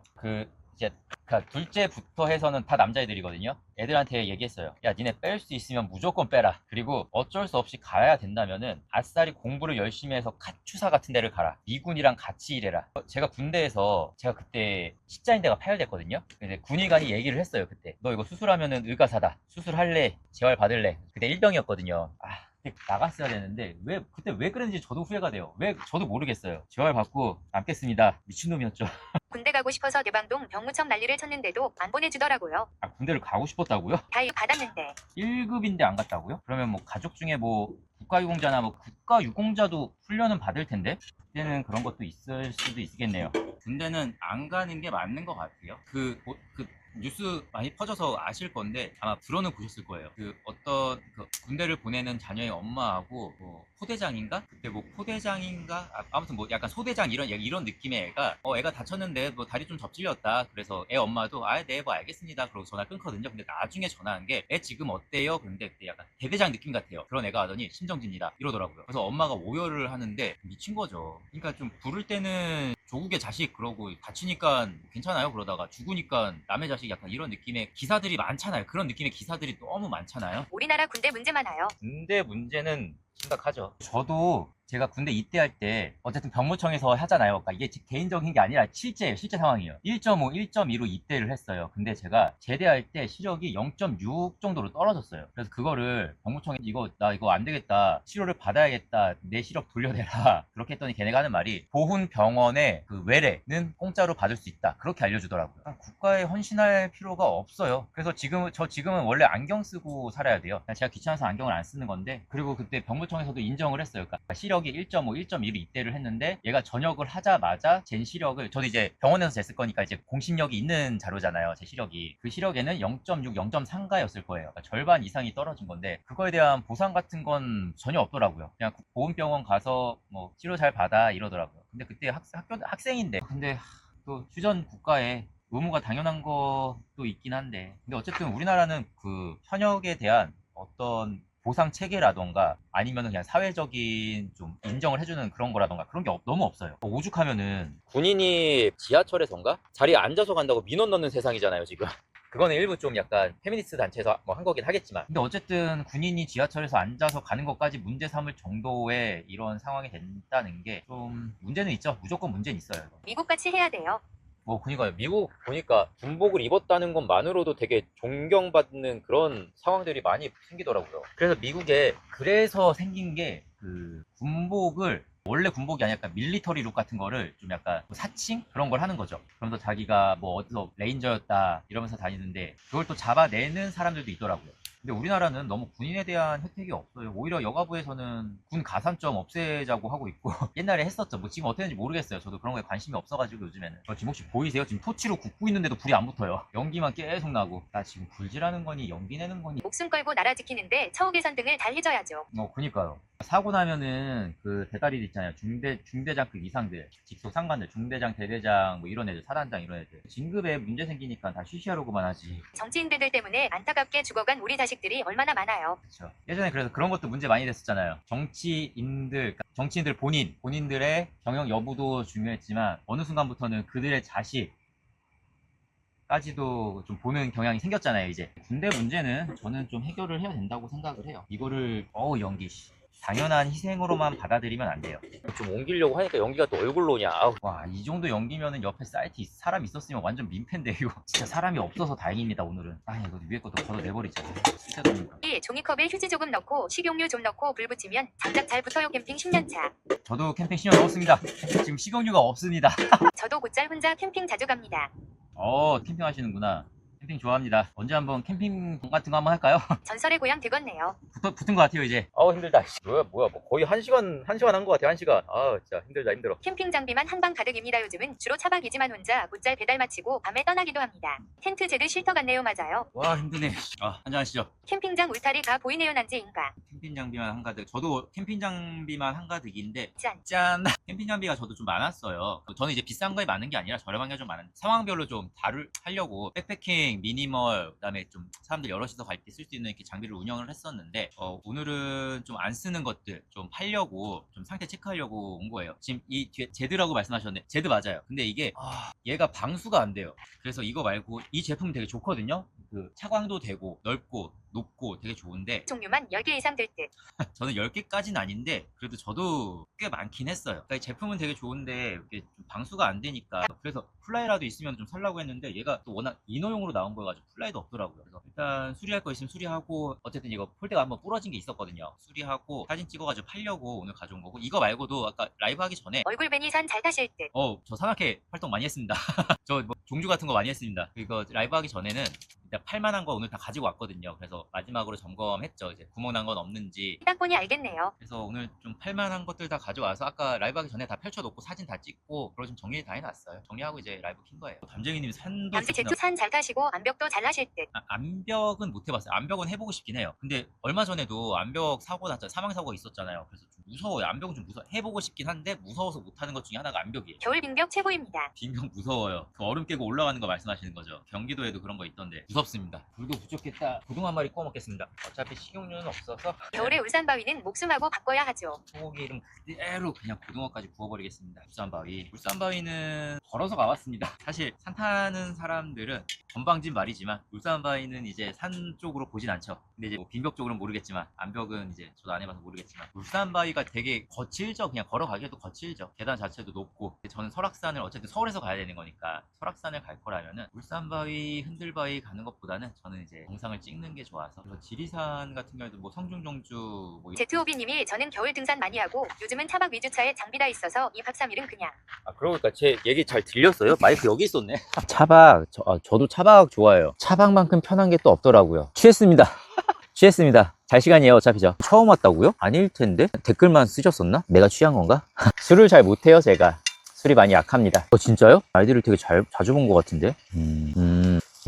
둘째부터 해서는 다 남자애들이거든요. 애들한테 얘기했어요. 야, 니네 뺄 수 있으면 무조건 빼라. 그리고 어쩔 수 없이 가야 된다면은 아싸리 공부를 열심히 해서 카투사 같은 데를 가라. 미군이랑 같이 일해라. 제가 군대에서 제가 그때 십자인대가 파열됐거든요. 근데 군의관이 얘기를 했어요. 그때 너 이거 수술하면은 의가사다. 수술할래? 재활 받을래? 그때 일병이었거든요. 그때 나갔어야 되는데 그때 왜 그랬는지 저도 후회가 돼요. 왜 저도 모르겠어요. 재활 받고 남겠습니다. 미친놈이었죠. 군대 가고 싶어서 대방동 병무청 난리를 쳤는데도 안 보내주더라고요. 아, 군대를 가고 싶었다고요? 다 받았는데. 1급인데 안 갔다고요? 그러면 뭐 가족 중에 뭐 국가유공자나 뭐 국가유공자도 훈련은 받을 텐데 그때는 그런 것도 있을 수도 있겠네요. 군대는 안 가는 게 맞는 것 같아요. 그 뉴스 많이 퍼져서 아실 건데 아마 들어는 보셨을 거예요. 어떤 군대를 보내는 자녀의 엄마하고 뭐 포대장인가? 그때 뭐 포대장인가? 아무튼 뭐 약간 소대장 이런 느낌의 애가 다쳤는데 뭐 다리 좀 접질렸다. 그래서 애 엄마도 네 뭐 알겠습니다. 그러고 전화 끊거든요. 근데 나중에 전화한 게 애 지금 어때요? 그런데 그때 약간 대대장 느낌 같아요. 그런 애가 하더니 심정진이다 이러더라고요. 그래서 엄마가 오열을 하는데 미친 거죠. 그러니까 좀 부를 때는 조국의 자식 그러고 다치니까 괜찮아요. 그러다가 죽으니까 남의 자식 약간 이런 느낌의 기사들이 많잖아요. 그런 느낌의 기사들이 너무 많잖아요. 우리나라 군대 문제 많아요. 군대 문제는 심각하죠. 저도 제가 군대 입대할 때 어쨌든 병무청에서 하잖아요. 그러니까 이게 제 개인적인 게 아니라 실제 상황이에요. 1.5, 1.2로 입대를 했어요. 근데 제가 제대할 때 시력이 0.6 정도로 떨어졌어요. 그래서 그거를 병무청에 나 이거 안 되겠다. 치료를 받아야겠다. 내 시력 돌려내라. 그렇게 했더니 걔네가 하는 말이 보훈병원의 그 외래는 공짜로 받을 수 있다. 그렇게 알려주더라고요. 그러니까 국가에 헌신할 필요가 없어요. 그래서 지금은 원래 안경 쓰고 살아야 돼요. 제가 귀찮아서 안경을 안 쓰는 건데 그리고 그때 병무청에서도 인정을 했어요. 그러니까 시력이 1.5, 1.2로 입대를 했는데 얘가 전역을 하자마자 잰 시력을 저도 이제 병원에서 쟀을 거니까 이제 공신력이 있는 자료잖아요. 제 시력이 그 시력에는 0.6, 0.3가였을 거예요. 그러니까 절반 이상이 떨어진 건데 그거에 대한 보상 같은 건 전혀 없더라고요. 그냥 보훈병원 가서 뭐 치료 잘 받아 이러더라고요. 근데 그때 학생인데 근데 또 휴전 국가에 의무가 당연한 것도 있긴 한데 근데 어쨌든 우리나라는 그 현역에 대한 어떤 보상 체계라던가 아니면 그냥 사회적인 좀 인정을 해주는 그런 거라던가 그런 게 너무 없어요. 오죽하면은 군인이 지하철에선가 자리에 앉아서 간다고 민원 넣는 세상이잖아요 지금. 그거는 일부 좀 약간 페미니스트 단체에서 뭐 한 거긴 하겠지만 근데 어쨌든 군인이 지하철에서 앉아서 가는 것까지 문제 삼을 정도의 이런 상황이 된다는 게 좀 문제는 있죠. 무조건 문제는 있어요. 미국같이 해야 돼요. 그니까요. 미국 보니까 군복을 입었다는 것만으로도 되게 존경받는 그런 상황들이 많이 생기더라고요. 그래서 미국에 그래서 생긴 게 그 군복을 원래 군복이 아니라 약간 밀리터리 룩 같은 거를 좀 약간 사칭? 그런 걸 하는 거죠. 그러면서 자기가 뭐 어디서 레인저였다 이러면서 다니는데 그걸 또 잡아내는 사람들도 있더라고요. 근데 우리나라는 너무 군인에 대한 혜택이 없어요. 오히려 여가부에서는 군 가산점 없애자고 하고 있고 옛날에 했었죠. 뭐 지금 어떻게 되는지 모르겠어요. 저도 그런 거에 관심이 없어가지고 요즘에는. 지금 혹시 보이세요? 지금 토치로 굽고 있는데도 불이 안 붙어요. 연기만 계속 나고. 나 지금 불질하는 거니 연기 내는 거니. 목숨 걸고 나라 지키는데 처우 개선 등을 잘 해줘야죠. 그니까요. 사고 나면은 그 대가리 있잖아요. 중대장 그 이상들, 직속 상관들, 중대장, 대대장 뭐 이런 애들, 사단장 이런 애들. 진급에 문제 생기니까 다 쉬쉬하려고만 하지. 정치인들 때문에 안타깝게 죽어간 우리 자식들이 얼마나 많아요. 그렇죠. 예전에 그래서 그런 것도 문제 많이 됐었잖아요. 정치인들 본인들의 경영 여부도 중요했지만 어느 순간부터는 그들의 자식까지도 좀 보는 경향이 생겼잖아요. 이제 군대 문제는 저는 좀 해결을 해야 된다고 생각을 해요. 이거를 연기 당연한 희생으로만 받아들이면 안 돼요. 좀 옮기려고 하니까 연기가 또 얼굴로냐. 와, 이 정도 연기면은 옆에 사이트 사람 있었으면 완전 민폐인데 이거 진짜 사람이 없어서 다행입니다. 오늘은 이거 위에 것도 걷어내버리자. 쓸데없는 이 종이컵에 휴지 조금 넣고 식용유 좀 넣고 불 붙이면 장작 잘 붙어요. 캠핑 10년차. 저도 캠핑 10년 넘었습니다. 지금 식용유가 없습니다. 저도 곧잘 혼자 캠핑 자주 갑니다. 캠핑 하시는구나. 캠핑 좋아합니다. 언제 한번 캠핑 같은 거 한번 할까요? 전설의 고향 되겠네요. 붙은 것 같아요 이제. 힘들다. 뭐야 뭐 거의 한 시간 한 것 같아. 1시간. 진짜 힘들어. 캠핑 장비만 한방 가득입니다. 요즘은 주로 차박이지만 혼자 곧잘 배달 마치고 밤에 떠나기도 합니다. 텐트 제드 쉴터 같네요. 맞아요. 와 힘드네. 한잔 하시죠. 캠핑장 울타리가 보이네요. 난지인가. 캠핑 장비만 한가득. 저도 캠핑 장비만 한가득인데 짠. 캠핑 장비가 저도 좀 많았어요. 저는 이제 비싼 거에 많은 게 아니라 저렴한 게 좀 많은데 상황별로 좀 하려고 백패킹, 미니멀, 그다음에 좀 사람들 여럿이서 갈 때 쓸 수 있는 이렇게 장비를 운영을 했었는데 오늘은 좀 안 쓰는 것들 좀 팔려고 좀 상태 체크하려고 온 거예요. 지금 이 뒤에 제드라고 말씀하셨는데 제드 맞아요. 근데 이게 얘가 방수가 안 돼요. 그래서 이거 말고 이 제품 되게 좋거든요. 그 차광도 되고 넓고 높고 되게 좋은데 종류만 10개 이상 될 듯. 저는 10개까지는 아닌데 그래도 저도 꽤 많긴 했어요. 그러니까 이 제품은 되게 좋은데 이게 좀 방수가 안 되니까 그래서 플라이라도 있으면 좀 살라고 했는데 얘가 또 워낙 이노용으로 나온 거여가지고 플라이도 없더라고요. 그래서 일단 수리할 거 있으면 수리하고 어쨌든 이거 폴대가 한번 부러진 게 있었거든요. 수리하고 사진 찍어가지고 팔려고 오늘 가져온 거고 이거 말고도 아까 라이브 하기 전에 얼굴 뵈니 산 잘 타실 듯. 저 산악회 활동 많이 했습니다. 저 뭐 종주 같은 거 많이 했습니다. 이거 라이브 하기 전에는 일단 팔만한 거 오늘 다 가지고 왔거든요. 그래서 마지막으로 점검했죠. 이제 구멍 난 건 없는지. 딱 보니 알겠네요. 그래서 오늘 좀 팔만한 것들 다 가져와서 아까 라이브 하기 전에 다 펼쳐놓고 사진 다 찍고 그걸 좀 정리 다 해놨어요. 정리하고 이제 라이브 킨 거예요. 담쟁이님이 산도 감지 좋구나. 제트 산 잘 타시고 암벽도 잘 하실 듯. 암벽은 못 해봤어요. 암벽은 해보고 싶긴 해요. 근데 얼마 전에도 암벽 사고 났잖아요. 사망 사고가 있었잖아요. 그래서 좀 무서워요. 암벽은 좀 무서워. 해보고 싶긴 한데 무서워서 못하는 것 중에 하나가 암벽이에요. 겨울 빙벽 최고입니다. 빙병 무서워요. 그 얼음 깨고 올라가는 거 말씀하시는 거죠. 경기도에도 그런 거 있던데 무섭습니다. 불도 부족했다. 고등 한 마리 구워 먹겠습니다. 어차피 식용유는 없어서 겨울에 울산 바위는 목숨하고 바꿔야 하죠. 소고기 이름 그대로 그냥 고등어까지 구워버리겠습니다. 울산바위. 울산바위는 걸어서 가봤습니다. 사실 산 타는 사람들은 건방진 말이지만 울산바위는 이제 산 쪽으로 보진 않죠. 근데 이제 뭐 빙벽 쪽으로는 모르겠지만 암벽은 이제 저도 안 해봐서 모르겠지만 울산바위가 되게 거칠죠. 그냥 걸어가기에도 거칠죠. 계단 자체도 높고 저는 설악산을 어쨌든 서울에서 가야 되는 거니까 설악산을 갈 거라면은 울산바위 흔들바위 가는 것보다는 저는 이제 영상을 찍는 게 좋아서 그래서 지리산 같은 경우에도 뭐 성중정주 뭐 제트오비님이 저는 겨울 등산 많이 하고 요즘은 차박 위주차에 장비 다 있어서 이 박삼일은 그냥. 그러니까 제 얘기 잘 들렸어요? 마이크 여기 있었네. 차박, 저도 차박 좋아해요. 차박만큼 편한 게 또 없더라고요. 취했습니다. 취했습니다. 잘 시간이에요, 어차피 저. 처음 왔다고요? 아닐 텐데? 댓글만 쓰셨었나? 내가 취한 건가? 술을 잘 못해요, 제가. 술이 많이 약합니다. 진짜요? 아이디를 되게 자주 본 것 같은데?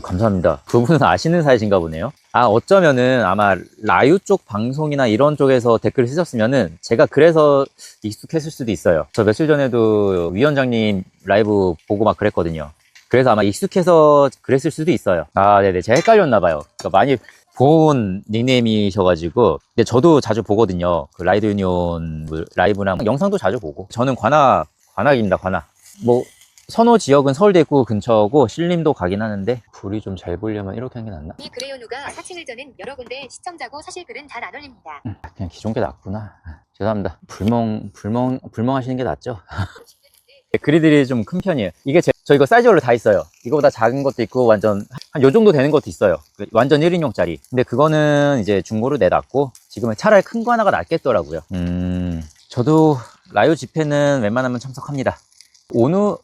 감사합니다. 두 분은 아시는 사이신가 보네요. 어쩌면은 아마 라유 쪽 방송이나 이런 쪽에서 댓글을 쓰셨으면은 제가 그래서 익숙했을 수도 있어요. 저 며칠 전에도 위원장님 라이브 보고 막 그랬거든요. 그래서 아마 익숙해서 그랬을 수도 있어요. 네네. 제가 헷갈렸나봐요. 그러니까 많이 본 닉네임이셔가지고. 근데 저도 자주 보거든요. 그 라이드 유니온 라이브나 영상도 자주 보고. 저는 관악입니다, 관악. 뭐, 선호 지역은 서울대 입구 근처고 신림도 가긴 하는데 불이 좀 잘 보려면 이렇게 하는 게 낫나? 이 그레요누가 사칭을 저는 여러 군데 시청자고 사실 글은 잘 안 올립니다. 그냥 기존 게 낫구나. 죄송합니다. 불멍하시는 게 낫죠? 그리들이 좀 큰 편이에요. 이게 저 이거 사이즈별로 다 있어요. 이거보다 작은 것도 있고 완전 한 요 정도 되는 것도 있어요. 완전 1인용짜리. 근데 그거는 이제 중고로 내놨고 지금은 차라리 큰 거 하나가 낫겠더라고요. 저도 라이오 집회는 웬만하면 참석합니다.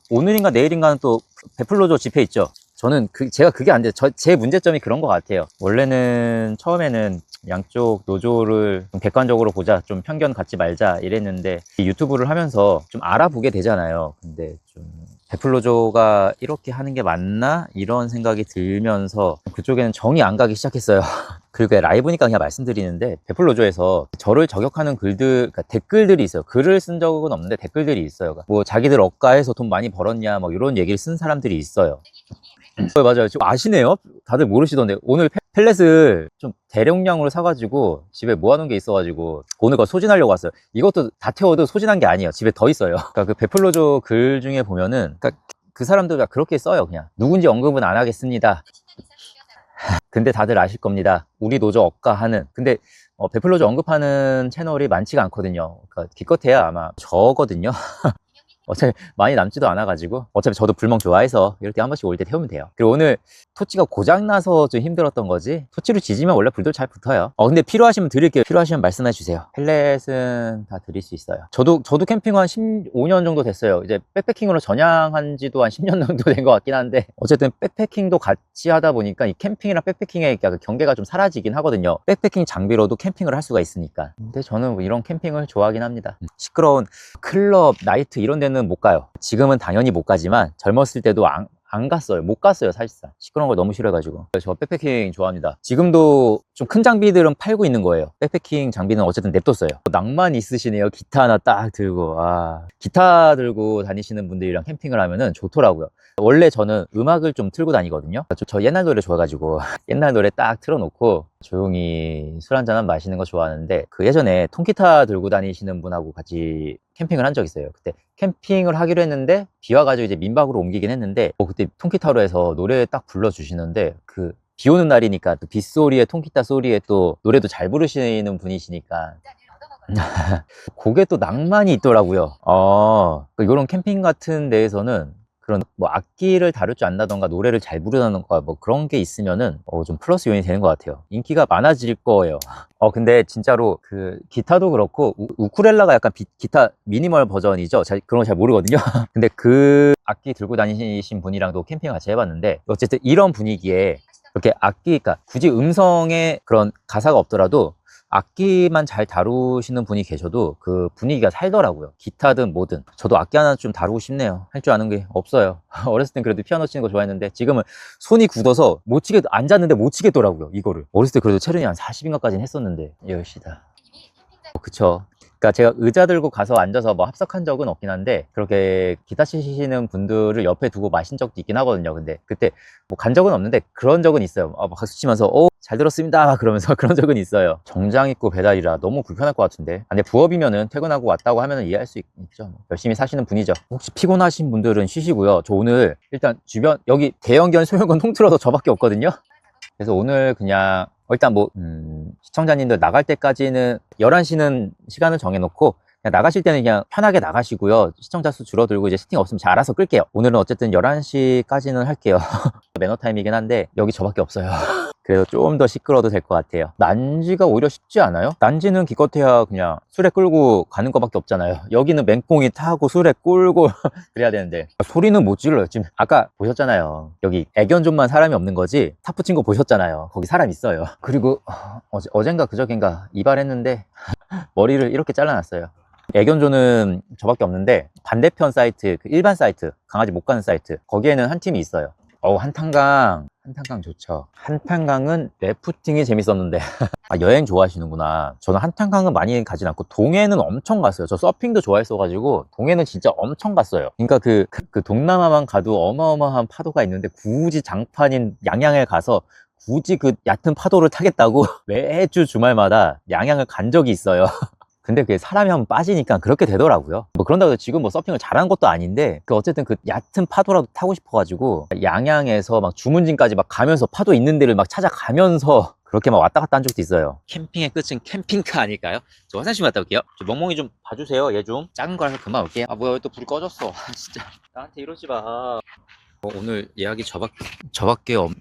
오늘인가 내일인가는 또 베풀로조 집회 있죠. 저는 제가 그게 안 돼요. 제 문제점이 그런 것 같아요. 원래는 처음에는 양쪽 노조를 좀 객관적으로 보자, 좀 편견 갖지 말자 이랬는데 유튜브를 하면서 좀 알아보게 되잖아요. 근데 좀 베풀로조가 이렇게 하는 게 맞나? 이런 생각이 들면서 그쪽에는 정이 안 가기 시작했어요. 그리고 라이브니까 그냥 말씀드리는데 베풀로조에서 저를 저격하는 글들, 그러니까 댓글들이 있어요. 글을 쓴 적은 없는데 댓글들이 있어요. 뭐 자기들 억가해서 돈 많이 벌었냐, 뭐 이런 얘기를 쓴 사람들이 있어요. 맞아요. 지금 아시네요? 다들 모르시던데 오늘 펠렛을 좀 대용량으로 사가지고 집에 모아놓은 게 있어가지고 오늘 그거 소진하려고 왔어요. 이것도 다 태워도 소진한 게 아니에요. 집에 더 있어요. 그러니까 그 베풀로조 글 중에 보면은 그러니까 그 사람들 다 그렇게 써요. 그냥 누군지 언급은 안 하겠습니다. 근데 다들 아실 겁니다. 우리 노조 억가하는. 근데 베풀로조 언급하는 채널이 많지가 않거든요. 그러니까 기껏해야 아마 저거든요. 어차피 많이 남지도 않아가지고 어차피 저도 불멍 좋아해서 이럴 때 한 번씩 올 때 태우면 돼요. 그리고 오늘 토치가 고장나서 좀 힘들었던 거지 토치로 지지면 원래 불도 잘 붙어요. 근데 필요하시면 드릴게요. 필요하시면 말씀해 주세요. 펠렛은 다 드릴 수 있어요. 저도 캠핑 한 15년 정도 됐어요. 이제 백패킹으로 전향한 지도 한 10년 정도 된 것 같긴 한데 어쨌든 백패킹도 같이 하다 보니까 이 캠핑이랑 백패킹의 경계가 좀 사라지긴 하거든요. 백패킹 장비로도 캠핑을 할 수가 있으니까. 근데 저는 이런 캠핑을 좋아하긴 합니다. 시끄러운 클럽, 나이트 이런 데는 못 가요. 지금은 당연히 못 가지만 젊었을 때도 안 갔어요. 못 갔어요, 사실상. 시끄러운 걸 너무 싫어해가지고. 저 백패킹 좋아합니다. 지금도 좀 큰 장비들은 팔고 있는 거예요. 백패킹 장비는 어쨌든 냅뒀어요. 낭만 있으시네요. 기타 하나 딱 들고. 기타 들고 다니시는 분들이랑 캠핑을 하면은 좋더라고요. 원래 저는 음악을 좀 틀고 다니거든요. 저 옛날 노래 좋아해가지고 옛날 노래 딱 틀어놓고 조용히 술 한잔 마시는 거 좋아하는데 그 예전에 통기타 들고 다니시는 분하고 같이 캠핑을 한 적 있어요. 그때 캠핑을 하기로 했는데 비 와가지고 이제 민박으로 옮기긴 했는데 그때 통기타로 해서 노래 딱 불러주시는데 그 비 오는 날이니까 또 빗소리에 통기타 소리에 또 노래도 잘 부르시는 분이시니까 그게 또 낭만이 있더라고요. 이런 캠핑 같은 데에서는 그런 뭐 악기를 다룰 줄 안다던가 노래를 잘 부르다던가 뭐 그런 게 있으면은 좀 플러스 요인이 되는 것 같아요. 인기가 많아질 거예요. 근데 진짜로 그 기타도 그렇고 우쿨렐라가 약간 기타 미니멀 버전이죠. 그런 거 잘 모르거든요. 근데 그 악기 들고 다니신 분이랑도 캠핑 같이 해봤는데 어쨌든 이런 분위기에 이렇게 악기, 그러니까 굳이 음성에 그런 가사가 없더라도 악기만 잘 다루시는 분이 계셔도 그 분위기가 살더라고요. 기타든 뭐든. 저도 악기 하나 좀 다루고 싶네요. 할 줄 아는 게 없어요. 어렸을 땐 그래도 피아노 치는 거 좋아했는데 지금은 손이 굳어서 못 치게, 앉았는데 못 치겠더라고요, 이거를. 어렸을 때 그래도 체력이 한 40인가까지는 했었는데 10시다. 그쵸. 그러니까 제가 의자 들고 가서 앉아서 뭐 합석한 적은 없긴 한데 그렇게 기타 치시는 분들을 옆에 두고 마신 적도 있긴 하거든요. 근데 그때 뭐 간 적은 없는데 그런 적은 있어요. 막 박수 치면서 잘 들었습니다 그러면서 그런 적은 있어요. 정장 입고 배달이라 너무 불편할 것 같은데. 근데 부업이면은 퇴근하고 왔다고 하면은 이해할 수 있죠. 열심히 사시는 분이죠. 혹시 피곤하신 분들은 쉬시고요. 저 오늘 일단 주변 여기 대형견 소형견 통틀어서 저밖에 없거든요. 그래서 오늘 그냥 일단 뭐 시청자님들 나갈 때까지는 11시는 시간을 정해놓고 그냥 나가실 때는 그냥 편하게 나가시고요. 시청자 수 줄어들고 이제 세팅 없으면 제가 알아서 끌게요. 오늘은 어쨌든 11시까지는 할게요. 매너 타임이긴 한데 여기 저밖에 없어요. 그래서 좀 더 시끄러워도 될 것 같아요. 난지가 오히려 쉽지 않아요? 난지는 기껏해야 그냥 술에 끌고 가는 것밖에 없잖아요. 여기는 맹꽁이 타고 술에 끌고 그래야 되는데 소리는 못 질러요. 지금 아까 보셨잖아요. 여기 애견존만 사람이 없는 거지 타프 친 거 보셨잖아요. 거기 사람 있어요. 그리고 어젠가 그저껜가 이발했는데 머리를 이렇게 잘라놨어요. 애견존은 저밖에 없는데 반대편 사이트, 그 일반 사이트, 강아지 못 가는 사이트, 거기에는 한 팀이 있어요. 한탄강 좋죠. 한탄강은 래프팅이 재밌었는데 여행 좋아하시는구나. 저는 한탄강은 많이 가진 않고 동해는 엄청 갔어요. 저 서핑도 좋아했어가지고 동해는 진짜 엄청 갔어요. 그러니까 그 동남아만 가도 어마어마한 파도가 있는데 굳이 장판인 양양에 가서 굳이 그 얕은 파도를 타겠다고 매주 주말마다 양양을 간 적이 있어요. 근데 그게 사람이 한번 빠지니까 그렇게 되더라고요. 뭐 그런다고 해서 지금 뭐 서핑을 잘하는 것도 아닌데 어쨌든 그 얕은 파도라도 타고 싶어가지고 양양에서 막 주문진까지 막 가면서 파도 있는 데를 막 찾아가면서 그렇게 막 왔다 갔다 한 적도 있어요. 캠핑의 끝은 캠핑카 아닐까요? 저 화장실 갔다 올게요. 저 멍멍이 좀 봐주세요. 얘 좀 작은 거라서 금방 올게요. 뭐야, 또 불이 꺼졌어. 진짜 나한테 이러지 마. 오늘 예약이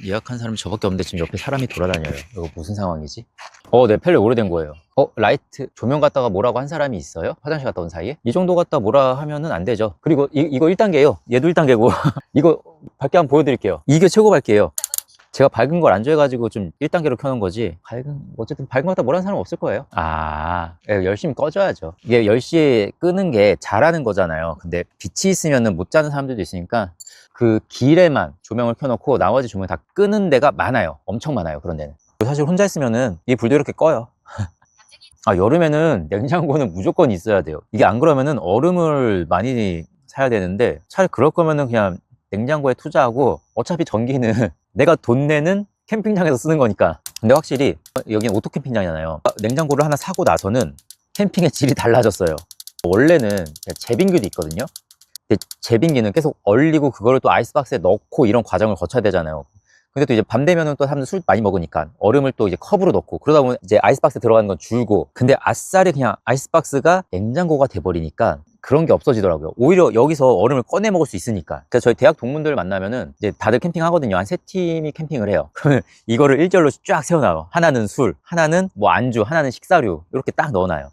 예약한 사람이 저밖에 없는데 지금 옆에 사람이 돌아다녀요. 이거 무슨 상황이지? 네, 펠레 오래된 거예요. 라이트 조명 갖다가 뭐라고 한 사람이 있어요? 화장실 갔다 온 사이에? 이 정도 갖다 뭐라 하면은 안 되죠. 그리고 이거 1단계예요. 얘도 1단계고 이거 밝게 한번 보여드릴게요. 이게 최고 밝기예요. 제가 밝은 걸 안 좋아해가지고 좀 1단계로 켜놓은 거지. 어쨌든 밝은 거 갖다 뭐라는 사람 없을 거예요. 열심히 꺼줘야죠. 이게 10시에 끄는 게 잘하는 거잖아요. 근데 빛이 있으면은 못 자는 사람들도 있으니까 그 길에만 조명을 켜놓고 나머지 조명 다 끄는 데가 많아요. 엄청 많아요. 그런 데는. 사실 혼자 있으면은 이 불도 이렇게 꺼요. 여름에는 냉장고는 무조건 있어야 돼요. 이게 안 그러면은 얼음을 많이 사야 되는데 차라리 그럴 거면은 그냥 냉장고에 투자하고 어차피 전기는 내가 돈 내는 캠핑장에서 쓰는 거니까. 근데 확실히 여기는 오토 캠핑장이잖아요. 냉장고를 하나 사고 나서는 캠핑의 질이 달라졌어요. 원래는 제빙기도 있거든요. 제빙기는 계속 얼리고 그거를 또 아이스박스에 넣고 이런 과정을 거쳐야 되잖아요. 근데 또 이제 밤 되면은 또 사람들 술 많이 먹으니까 얼음을 또 이제 컵으로 넣고 그러다 보면 이제 아이스박스에 들어가는 건 줄고, 근데 아싸리 그냥 아이스박스가 냉장고가 돼버리니까 그런 게 없어지더라고요. 오히려 여기서 얼음을 꺼내 먹을 수 있으니까. 그래서 저희 대학 동문들 만나면은 이제 다들 캠핑 하거든요. 한 3팀이 캠핑을 해요. 그러면 이거를 일절로 쫙 세워놔요. 하나는 술, 하나는 뭐 안주, 하나는 식사류, 이렇게 딱 넣어놔요.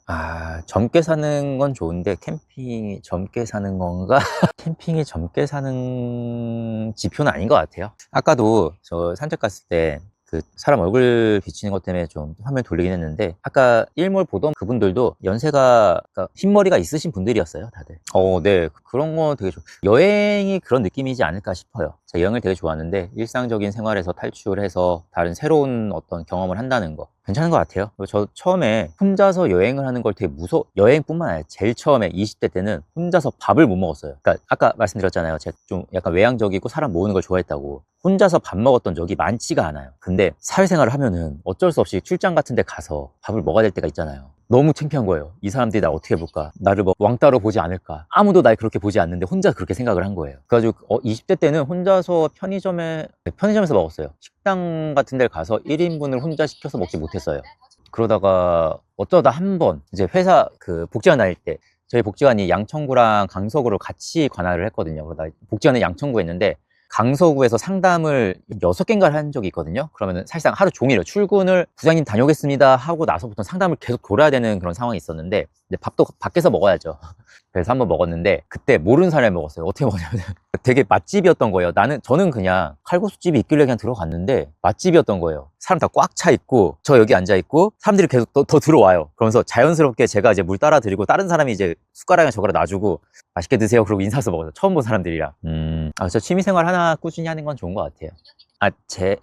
젊게 사는 건 좋은데 캠핑이 젊게 사는 건가? 캠핑이 젊게 사는 지표는 아닌 것 같아요. 아까도 저 산책 갔을 때 그 사람 얼굴 비치는 것 때문에 좀 화면 돌리긴 했는데, 아까 일몰 보던 그분들도 연세가, 그러니까 흰머리가 있으신 분들이었어요, 다들. 네, 그런 거 되게 여행이 그런 느낌이지 않을까 싶어요. 제가 여행을 되게 좋아하는데 일상적인 생활에서 탈출해서 다른 새로운 어떤 경험을 한다는 거 괜찮은 것 같아요. 저 처음에 혼자서 여행을 하는 걸 되게 여행뿐만 아니라 제일 처음에 20대 때는 혼자서 밥을 못 먹었어요. 그러니까 아까 말씀드렸잖아요. 제가 좀 약간 외향적이고 사람 모으는 걸 좋아했다고. 혼자서 밥 먹었던 적이 많지가 않아요. 근데 사회생활을 하면은 어쩔 수 없이 출장 같은 데 가서 밥을 먹어야 될 때가 있잖아요. 너무 창피한 거예요. 이 사람들이 나 어떻게 볼까? 나를 뭐 왕따로 보지 않을까? 아무도 날 그렇게 보지 않는데 혼자 그렇게 생각을 한 거예요. 그래가지고 20대 때는 혼자서 편의점에서 먹었어요. 식당 같은 데 가서 1인분을 혼자 시켜서 먹지 못했어요. 그러다가 어쩌다 한 번 이제 회사 그 복지관 다닐 때 저희 복지관이 양천구랑 강서구를 같이 관할을 했거든요. 그러다 복지관은 양천구에 있는데 강서구에서 상담을 6개인가를 한 적이 있거든요. 그러면 사실상 하루 종일 출근을 부장님 다녀오겠습니다 하고 나서부터 상담을 계속 돌아야 되는 그런 상황이 있었는데 이제 밥도 밖에서 먹어야죠. 그래서 한번 먹었는데 그때 모르는 사람이 먹었어요. 어떻게 먹었냐면 되게 맛집이었던 거예요. 저는 그냥 칼국수집이 있길래 그냥 들어갔는데 맛집이었던 거예요. 사람 다 꽉 차 있고 저 여기 앉아 있고 사람들이 계속 더 들어와요. 그러면서 자연스럽게 제가 이제 물 따라 드리고 다른 사람이 이제 숟가락에 저거를 놔주고 맛있게 드세요. 그러고 인사해서 먹어요. 처음 본 사람들이랑. 저 취미생활 하나 꾸준히 하는 건 좋은 것 같아요.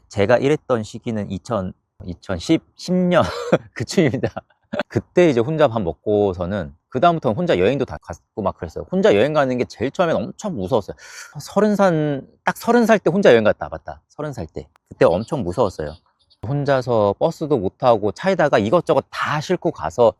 제가 일했던 시기는 2010년 그쯤입니다. 그때 이제 혼자 밥 먹고서는 그다음부터는 혼자 여행도 다 갔고 막 그랬어요. 혼자 여행 가는 게 제일 처음엔 엄청 무서웠어요. 딱 30살 때 혼자 여행 갔다. 맞다. 30살 때. 그때 엄청 무서웠어요. 혼자서 버스도 못 타고 차에다가 이것저것 다 싣고 가서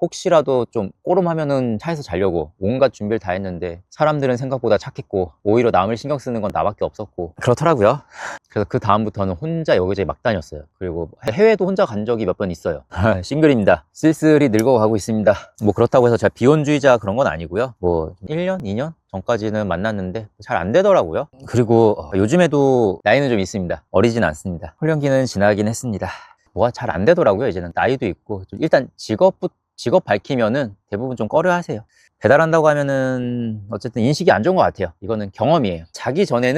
혹시라도 좀 꼬름하면은 차에서 자려고 온갖 준비를 다 했는데 사람들은 생각보다 착했고 오히려 남을 신경 쓰는 건 나밖에 없었고 그렇더라고요. 그래서 그 다음부터는 혼자 여기저기 막 다녔어요. 그리고 해외도 혼자 간 적이 몇 번 있어요. 싱글입니다. 쓸쓸히 늙어가고 있습니다. 뭐 그렇다고 해서 제가 비혼주의자 그런 건 아니고요. 뭐 1년, 2년 전까지는 만났는데 잘 안 되더라고요. 그리고 요즘에도 나이는 좀 있습니다. 어리진 않습니다. 훈련기는 지나긴 했습니다. 뭐가 잘 안 되더라고요. 이제는 나이도 있고 일단 직업 밝히면은 대부분 좀 꺼려 하세요. 배달한다고 하면은 어쨌든 인식이 안 좋은 것 같아요. 이거는 경험이에요. 자기 전에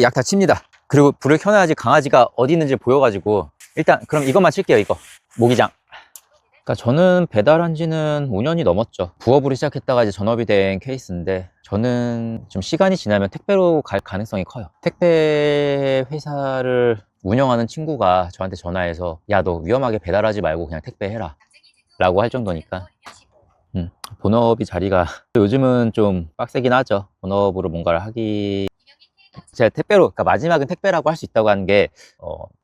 약 다 칩니다. 그리고 불을 켜놔야지 강아지가 어디 있는지 보여가지고 일단 그럼 이것만 칠게요. 이거 모기장. 그러니까 저는 배달한 지는 5년이 넘었죠. 부업으로 시작했다가 이제 전업이 된 케이스인데 저는 좀 시간이 지나면 택배로 갈 가능성이 커요. 택배 회사를 운영하는 친구가 저한테 전화해서 야, 너 위험하게 배달하지 말고 그냥 택배해라 라고 할 정도니까 본업이 자리가 요즘은 좀 빡세긴 하죠. 본업으로 뭔가를 하기 제가 그러니까 마지막은 택배라고 할 수 있다고 하는 게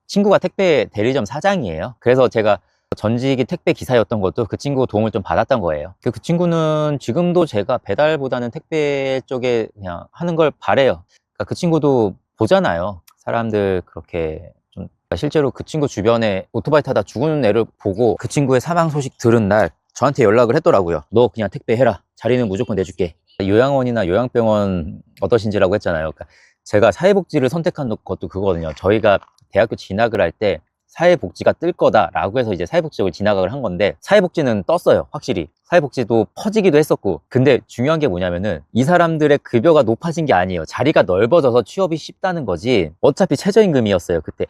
친구가 택배 대리점 사장이에요. 그래서 제가 전직이 택배 기사였던 것도 그 친구 도움을 좀 받았던 거예요. 그 친구는 지금도 제가 배달보다는 택배 쪽에 그냥 하는 걸 바래요. 그러니까 그 친구도 보잖아요. 사람들 그렇게 좀 실제로 그 친구 주변에 오토바이 타다 죽은 애를 보고 그 친구의 사망 소식 들은 날 저한테 연락을 했더라고요. 너 그냥 택배해라. 자리는 무조건 내줄게. 요양원이나 요양병원 어떠신지라고 했잖아요. 그러니까 제가 사회복지를 선택한 것도 그거거든요. 저희가 대학교 진학을 할 때 사회복지가 뜰 거다라고 해서 이제 사회복지 쪽을 진학을 한 건데 사회복지는 떴어요. 확실히 사회복지도 퍼지기도 했었고 근데 중요한 게 뭐냐면은 이 사람들의 급여가 높아진 게 아니에요. 자리가 넓어져서 취업이 쉽다는 거지 어차피 최저임금이었어요. 그때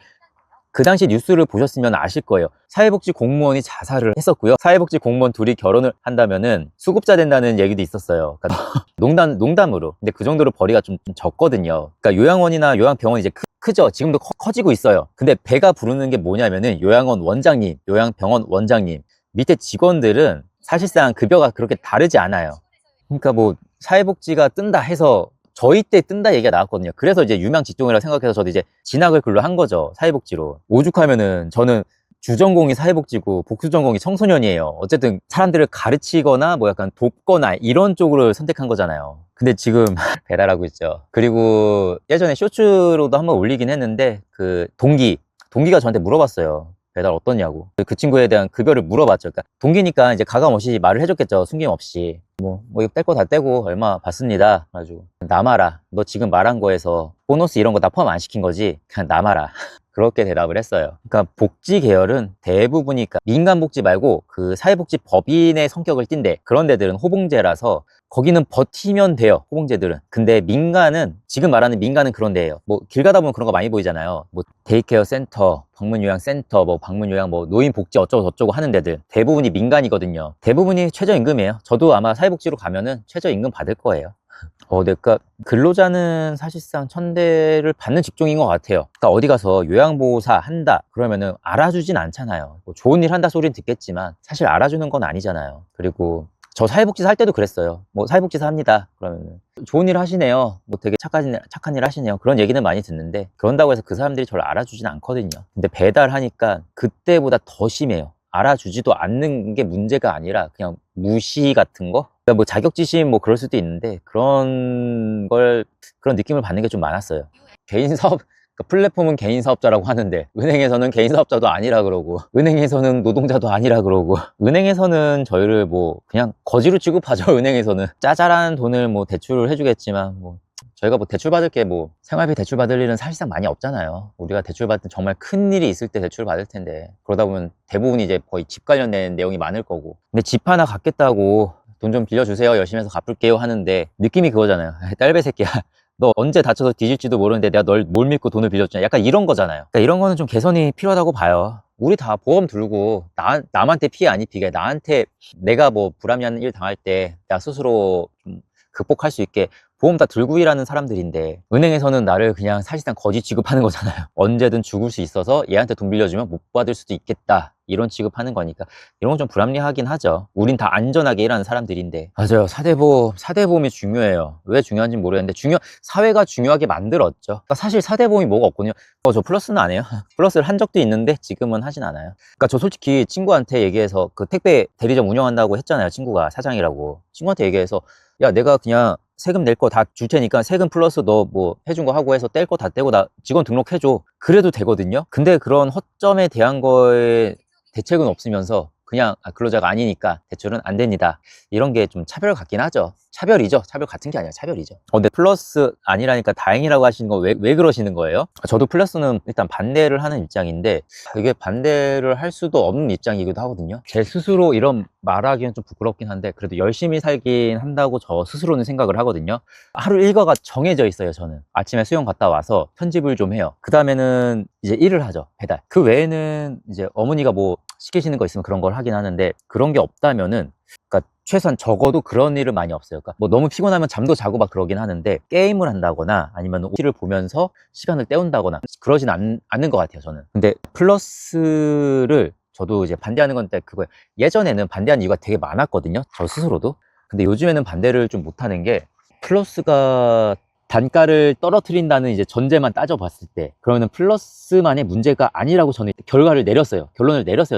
그 당시 뉴스를 보셨으면 아실 거예요. 사회복지 공무원이 자살을 했었고요. 사회복지 공무원 둘이 결혼을 한다면은 수급자 된다는 얘기도 있었어요. 그러니까 농담으로. 근데 그 정도로 벌이가 좀 적거든요. 그러니까 요양원이나 요양병원이 이제 크죠. 지금도 커지고 있어요. 근데 배가 부르는 게 뭐냐면은 요양원 원장님, 요양병원 원장님 밑에 직원들은 사실상 급여가 그렇게 다르지 않아요. 그러니까 뭐 사회복지가 뜬다 해서 저희 때 뜬다 얘기가 나왔거든요. 그래서 이제 유명 직종이라고 생각해서 저도 이제 진학을 글로 한 거죠. 사회복지로. 오죽하면은 저는 주전공이 사회복지고 복수전공이 청소년이에요. 어쨌든 사람들을 가르치거나 뭐 약간 돕거나 이런 쪽으로 선택한 거잖아요. 근데 지금 배달하고 있죠. 그리고 예전에 쇼츠로도 한번 올리긴 했는데 그 동기가 저한테 물어봤어요. 배달 어떠냐고. 그 친구에 대한 급여를 물어봤죠. 그러니까 동기니까 이제 가감없이 말을 해줬겠죠. 숨김없이. 뭐 이거 뗄 거 다 떼고 얼마 받습니다. 그래가지고 남아라. 너 지금 말한 거에서 보너스 이런 거 다 포함 안 시킨 거지? 그냥 남아라. 그렇게 대답을 했어요. 그러니까 복지 계열은 대부분이 그러니까 민간복지 말고 그 사회복지 법인의 성격을 띈대. 그런 데들은 호봉제라서 거기는 버티면 돼요. 호봉제들은. 근데 민간은 지금 말하는 민간은 그런 데예요. 뭐 길 가다 보면 그런 거 많이 보이잖아요. 뭐 데이케어 센터, 방문요양센터, 뭐 방문요양, 뭐 노인복지 어쩌고 저쩌고 하는 데들 대부분이 민간이거든요. 대부분이 최저임금이에요. 저도 아마 사회복지로 가면은 최저임금 받을 거예요. 그러니까 근로자는 사실상 천대를 받는 직종인 것 같아요. 그러니까 어디 가서 요양보호사 한다 그러면은 알아주진 않잖아요. 뭐 좋은 일 한다 소리는 듣겠지만 사실 알아주는 건 아니잖아요. 그리고 저 사회복지사 할 때도 그랬어요. 뭐 사회복지사 합니다. 그러면 좋은 일 하시네요. 뭐 되게 착한 일 하시네요. 그런 얘기는 많이 듣는데 그런다고 해서 그 사람들이 저를 알아주진 않거든요. 근데 배달하니까 그때보다 더 심해요. 알아주지도 않는 게 문제가 아니라 그냥 무시 같은 거? 그러니까 뭐 자격지심 뭐 그럴 수도 있는데 그런 느낌을 받는 게 좀 많았어요. 개인 사업, 그러니까 플랫폼은 개인 사업자라고 하는데 은행에서는 개인 사업자도 아니라 그러고 은행에서는 노동자도 아니라 그러고 은행에서는 저희를 뭐 그냥 거지로 취급하죠. 은행에서는 짜잘한 돈을 뭐 대출을 해주겠지만 뭐 저희가 뭐 대출 받을 게 뭐 생활비 대출 받을 일은 사실상 많이 없잖아요. 우리가 대출 받을 때 정말 큰 일이 있을 때 대출 받을 텐데 그러다 보면 대부분이 이제 거의 집 관련된 내용이 많을 거고 근데 집 하나 갖겠다고 돈 좀 빌려주세요 열심히 해서 갚을게요 하는데 느낌이 그거잖아요. 딸배 새끼야 너 언제 다쳐서 뒤질지도 모르는데 내가 널 뭘 믿고 돈을 빌려주냐 약간 이런 거잖아요. 그러니까 이런 거는 좀 개선이 필요하다고 봐요. 우리 다 보험 들고 남한테 피해 안 입히게 나한테 내가 뭐 불합리한 일 당할 때 나 스스로 좀 극복할 수 있게 보험 다 들고 일하는 사람들인데 은행에서는 나를 그냥 사실상 거지 취급하는 거잖아요. 언제든 죽을 수 있어서 얘한테 돈 빌려주면 못 받을 수도 있겠다 이런 취급하는 거니까 이런 건 좀 불합리하긴 하죠. 우린 다 안전하게 일하는 사람들인데. 맞아요. 사대보험이 중요해요. 왜 중요한지 모르겠는데 사회가 중요하게 만들었죠. 그러니까 사실 사대보험이 뭐가 없거든요. 저 플러스는 안 해요. 플러스를 한 적도 있는데 지금은 하진 않아요. 그러니까 저 솔직히 친구한테 얘기해서 그 택배 대리점 운영한다고 했잖아요. 친구가 사장이라고. 친구한테 얘기해서 야 내가 그냥 세금 낼 거 다 줄 테니까 세금 플러스 너 뭐 해준 거 하고 해서 뗄 거 다 떼고 나 직원 등록해줘. 그래도 되거든요. 근데 그런 허점에 대한 거에 대책은 없으면서 그냥 근로자가 아니니까 대출은 안 됩니다. 이런 게 좀 차별 같긴 하죠. 차별이죠. 차별 같은 게 아니라 차별이죠. 근데 플러스 아니라니까 다행이라고 하시는 거 왜 그러시는 거예요? 저도 플러스는 일단 반대를 하는 입장인데 이게 반대를 할 수도 없는 입장이기도 하거든요. 제 스스로 이런 말하기는 좀 부끄럽긴 한데 그래도 열심히 살긴 한다고 저 스스로는 생각을 하거든요. 하루 일과가 정해져 있어요. 저는 아침에 수영 갔다 와서 편집을 좀 해요. 그 다음에는 이제 일을 하죠. 배달. 그 외에는 이제 어머니가 뭐 시키시는 거 있으면 그런 걸 하긴 하는데 그런 게 없다면은 그러니까 최소한 적어도 그런 일은 많이 없어요. 그러니까 뭐 너무 피곤하면 잠도 자고 막 그러긴 하는데 게임을 한다거나 아니면 OT를 보면서 시간을 때운다거나 그러진 않는 것 같아요. 저는. 근데 플러스를 저도 이제 반대하는 건데 그거예요. 예전에는 반대하는 이유가 되게 많았거든요. 저 스스로도. 근데 요즘에는 반대를 좀 못하는 게 플러스가 단가를 떨어뜨린다는 이제 전제만 따져봤을 때 그러면 플러스만의 문제가 아니라고 저는 결론을 내렸어요.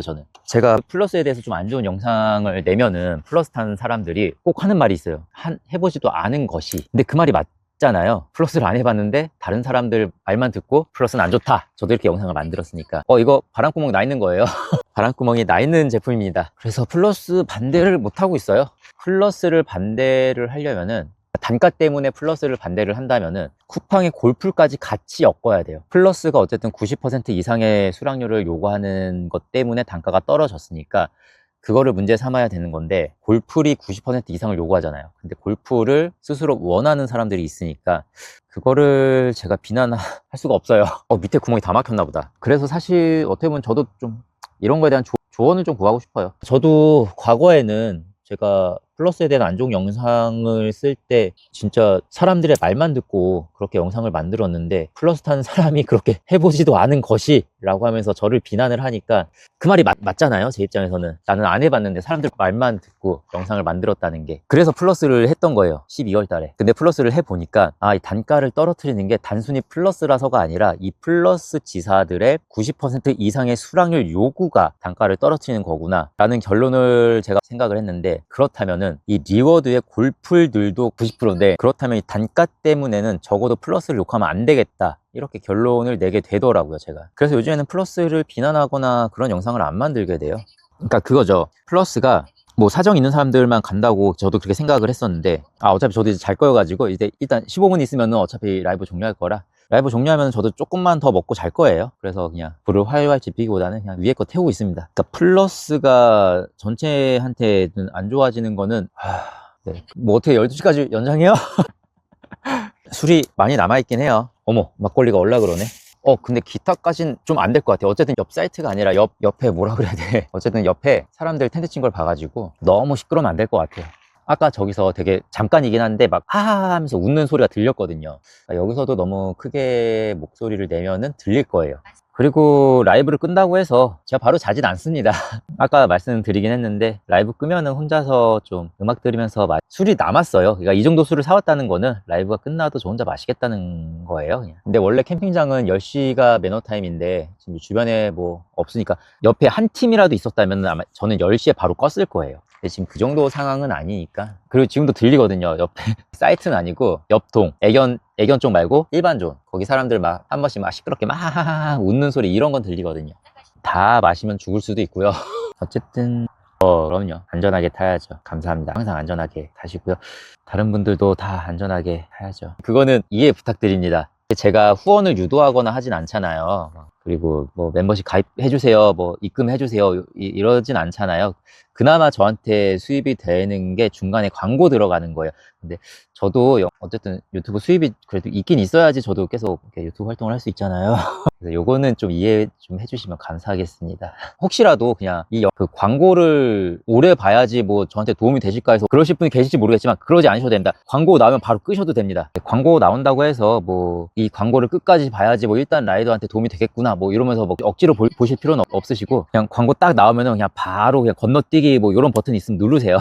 저는 제가 플러스에 대해서 좀 안 좋은 영상을 내면은 플러스 타는 사람들이 꼭 하는 말이 있어요. 해보지도 않은 것이. 근데 그 말이 맞잖아요. 플러스를 안 해봤는데 다른 사람들 말만 듣고 플러스는 안 좋다. 저도 이렇게 영상을 만들었으니까 이거 바람구멍 나 있는 거예요. 바람구멍이 나 있는 제품입니다. 그래서 플러스 반대를 못 하고 있어요. 플러스를 반대를 하려면은 단가 때문에 플러스를 반대를 한다면은 쿠팡의 골프까지 같이 엮어야 돼요. 플러스가 어쨌든 90% 이상의 수락률을 요구하는 것 때문에 단가가 떨어졌으니까 그거를 문제 삼아야 되는 건데 골프리 90% 이상을 요구하잖아요. 근데 골프를 스스로 원하는 사람들이 있으니까 그거를 제가 비난할 수가 없어요. 밑에 구멍이 다 막혔나 보다. 그래서 사실 어떻게 보면 저도 좀 이런 거에 대한 조언을 좀 구하고 싶어요. 저도 과거에는 제가 플러스에 대한 안 좋은 영상을 쓸 때 진짜 사람들의 말만 듣고 그렇게 영상을 만들었는데 플러스 타는 사람이 그렇게 해보지도 않은 것이 라고 하면서 저를 비난을 하니까 그 말이 맞잖아요. 제 입장에서는 나는 안 해봤는데 사람들 말만 듣고 영상을 만들었다는 게. 그래서 플러스를 했던 거예요. 12월 달에. 근데 플러스를 해보니까 이 단가를 떨어뜨리는 게 단순히 플러스라서가 아니라 이 플러스 지사들의 90% 이상의 수락률 요구가 단가를 떨어뜨리는 거구나 라는 결론을 제가 생각을 했는데 그렇다면은 이 리워드의 골풀들도 90%인데 그렇다면 이 단가 때문에는 적어도 플러스를 욕하면 안 되겠다 이렇게 결론을 내게 되더라고요. 제가. 그래서 요즘에는 플러스를 비난하거나 그런 영상을 안 만들게 돼요. 그러니까 그거죠. 플러스가 뭐 사정 있는 사람들만 간다고 저도 그렇게 생각을 했었는데 어차피 저도 이제 잘 거여가지고 이제 일단 15분 있으면 어차피 라이브 종료할 거라 라이브 종료하면 저도 조금만 더 먹고 잘 거예요. 그래서 그냥 불을 활활 지피기보다는 그냥 위에 거 태우고 있습니다. 그러니까 플러스가 전체한테는 안 좋아지는 거는 네. 뭐 어떻게 12시까지 연장해요? 술이 많이 남아있긴 해요. 어머 막걸리가 올라 그러네. 근데 기타까진 좀 안 될 것 같아요. 어쨌든 옆 사이트가 아니라 옆에 뭐라 그래야 돼. 어쨌든 옆에 사람들 텐트 친 걸 봐가지고 너무 시끄러우면 안 될 것 같아요. 아까 저기서 되게 잠깐이긴 한데 막 하하 하면서 웃는 소리가 들렸거든요. 여기서도 너무 크게 목소리를 내면은 들릴 거예요. 그리고 라이브를 끈다고 해서 제가 바로 자진 않습니다. 아까 말씀드리긴 했는데 라이브 끄면은 혼자서 좀 음악 들으면서 술이 남았어요. 그러니까 이 정도 술을 사왔다는 거는 라이브가 끝나도 저 혼자 마시겠다는 거예요, 그냥. 근데 원래 캠핑장은 10시가 매너 타임인데 지금 주변에 뭐 없으니까 옆에 한 팀이라도 있었다면 아마 저는 10시에 바로 껐을 거예요. 근데 지금 그 정도 상황은 아니니까. 그리고 지금도 들리거든요. 옆에 사이트는 아니고 옆동 애견 쪽 말고 일반 존, 거기 사람들 막 한 번씩 막 시끄럽게 막 웃는 소리, 이런 건 들리거든요. 다 마시면 죽을 수도 있고요. 어쨌든 그럼요, 안전하게 타야죠. 감사합니다. 항상 안전하게 타시고요. 다른 분들도 다 안전하게 타야죠. 그거는 이해 부탁드립니다. 제가 후원을 유도하거나 하진 않잖아요. 그리고 뭐 멤버십 가입해주세요, 뭐 입금해주세요, 이러진 않잖아요. 그나마 저한테 수입이 되는 게 중간에 광고 들어가는 거예요. 근데 저도 어쨌든 유튜브 수입이 그래도 있긴 있어야지 저도 계속 이렇게 유튜브 활동을 할 수 있잖아요. 그래서 요거는 좀 이해 좀 해주시면 감사하겠습니다. 혹시라도 그냥 그 광고를 오래 봐야지 뭐 저한테 도움이 되실까 해서 그러실 분이 계실지 모르겠지만 그러지 않으셔도 됩니다. 광고 나오면 바로 끄셔도 됩니다. 광고 나온다고 해서 뭐 이 광고를 끝까지 봐야지 뭐 일단 라이더한테 도움이 되겠구나 뭐 이러면서 뭐 억지로 보실 필요는 없으시고, 그냥 광고 딱 나오면은 그냥 바로 그냥 건너뛰기 뭐 이런 버튼 있으면 누르세요.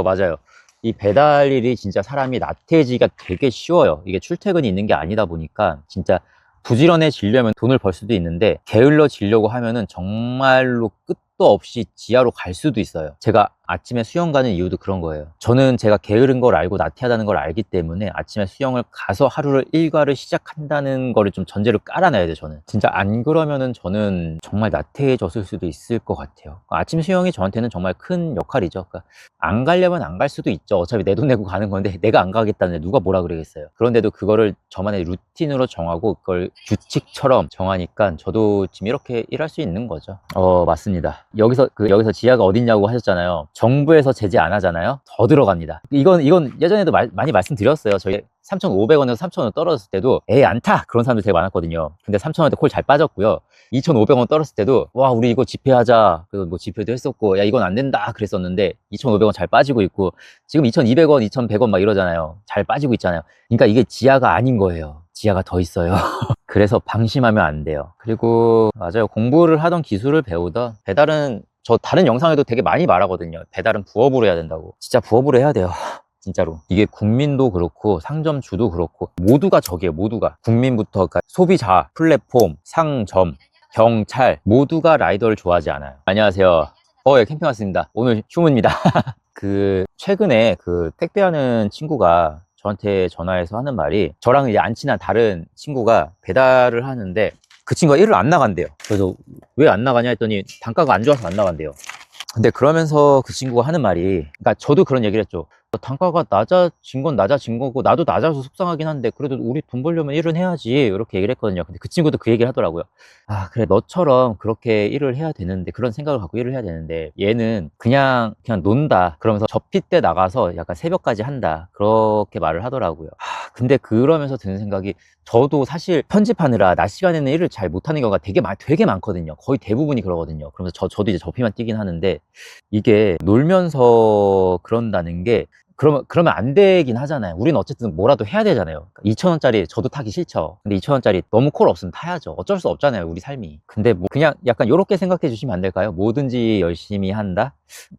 맞아요. 이 배달 일이 진짜 사람이 나태해지기가 되게 쉬워요. 이게 출퇴근이 있는 게 아니다 보니까 진짜 부지런해지려면 돈을 벌 수도 있는데 게을러지려고 하면은 정말로 끝도 없이 지하로 갈 수도 있어요. 제가 아침에 수영 가는 이유도 그런 거예요. 저는 제가 게으른 걸 알고 나태하다는 걸 알기 때문에 아침에 수영을 가서 하루를 일과를 시작한다는 거를 좀 전제로 깔아놔야 돼요. 저는 진짜 안 그러면은 저는 정말 나태해졌을 수도 있을 것 같아요. 아침 수영이 저한테는 정말 큰 역할이죠. 그러니까 안 가려면 안 갈 수도 있죠. 어차피 내 돈 내고 가는 건데 내가 안 가겠다는데 누가 뭐라 그러겠어요. 그런데도 그거를 저만의 루틴으로 정하고 그걸 규칙처럼 정하니까 저도 지금 이렇게 일할 수 있는 거죠. 맞습니다. 여기서 지하가 어딨냐고 하셨잖아요. 정부에서 제재 안 하잖아요. 더 들어갑니다. 이건 예전에도 많이 말씀드렸어요. 저희 3,500원에서 3,000원 떨어졌을 때도 에이 안 타! 그런 사람들 되게 많았거든요. 근데 3,000원대 콜 잘 빠졌고요. 2,500원 떨었을 때도 와 우리 이거 집회하자, 그래서 뭐 집회도 했었고 야 이건 안 된다 그랬었는데 2,500원 잘 빠지고 있고 지금 2,200원, 2,100원 막 이러잖아요. 잘 빠지고 있잖아요. 그러니까 이게 지하가 아닌 거예요. 지하가 더 있어요. 그래서 방심하면 안 돼요. 그리고 맞아요, 공부를 하던 기술을 배우던 배달은, 저 다른 영상에도 되게 많이 말하거든요. 배달은 부업으로 해야 된다고. 진짜 부업으로 해야 돼요. 진짜로. 이게 국민도 그렇고 상점주도 그렇고 모두가 적이에요. 모두가. 국민부터 그러니까 소비자, 플랫폼, 상점, 경찰 모두가 라이더를 좋아하지 않아요. 안녕하세요. 예, 캠핑 왔습니다. 오늘 휴무입니다. 최근에 택배하는 친구가 저한테 전화해서 하는 말이, 저랑 이제 안 친한 다른 친구가 배달을 하는데 그 친구가 일을 안 나간대요. 그래서 왜 안 나가냐 했더니 단가가 안 좋아서 안 나간대요. 근데 그러면서 그 친구가 하는 말이, 그러니까 저도 그런 얘기를 했죠. 단가가 낮아진 건 낮아진 거고 나도 낮아서 속상하긴 한데 그래도 우리 돈 벌려면 일은 해야지, 이렇게 얘기를 했거든요. 근데 그 친구도 그 얘기를 하더라고요. 아 그래, 너처럼 그렇게 일을 해야 되는데, 그런 생각을 갖고 일을 해야 되는데 얘는 그냥 논다 그러면서 접히 때 나가서 약간 새벽까지 한다, 그렇게 말을 하더라고요. 근데 그러면서 드는 생각이, 저도 사실 편집하느라 낮 시간에는 일을 잘 못하는 경우가 되게 많거든요. 거의 대부분이 그러거든요. 그러면서 저도 이제 접히만 뛰긴 하는데, 이게 놀면서 그런다는 게 그러면 안 되긴 하잖아요. 우리는 어쨌든 뭐라도 해야 되잖아요. 2,000원짜리 저도 타기 싫죠. 근데 2,000원짜리 너무 콜 없으면 타야죠. 어쩔 수 없잖아요, 우리 삶이. 근데 뭐 그냥 약간 이렇게 생각해 주시면 안 될까요? 뭐든지 열심히 한다?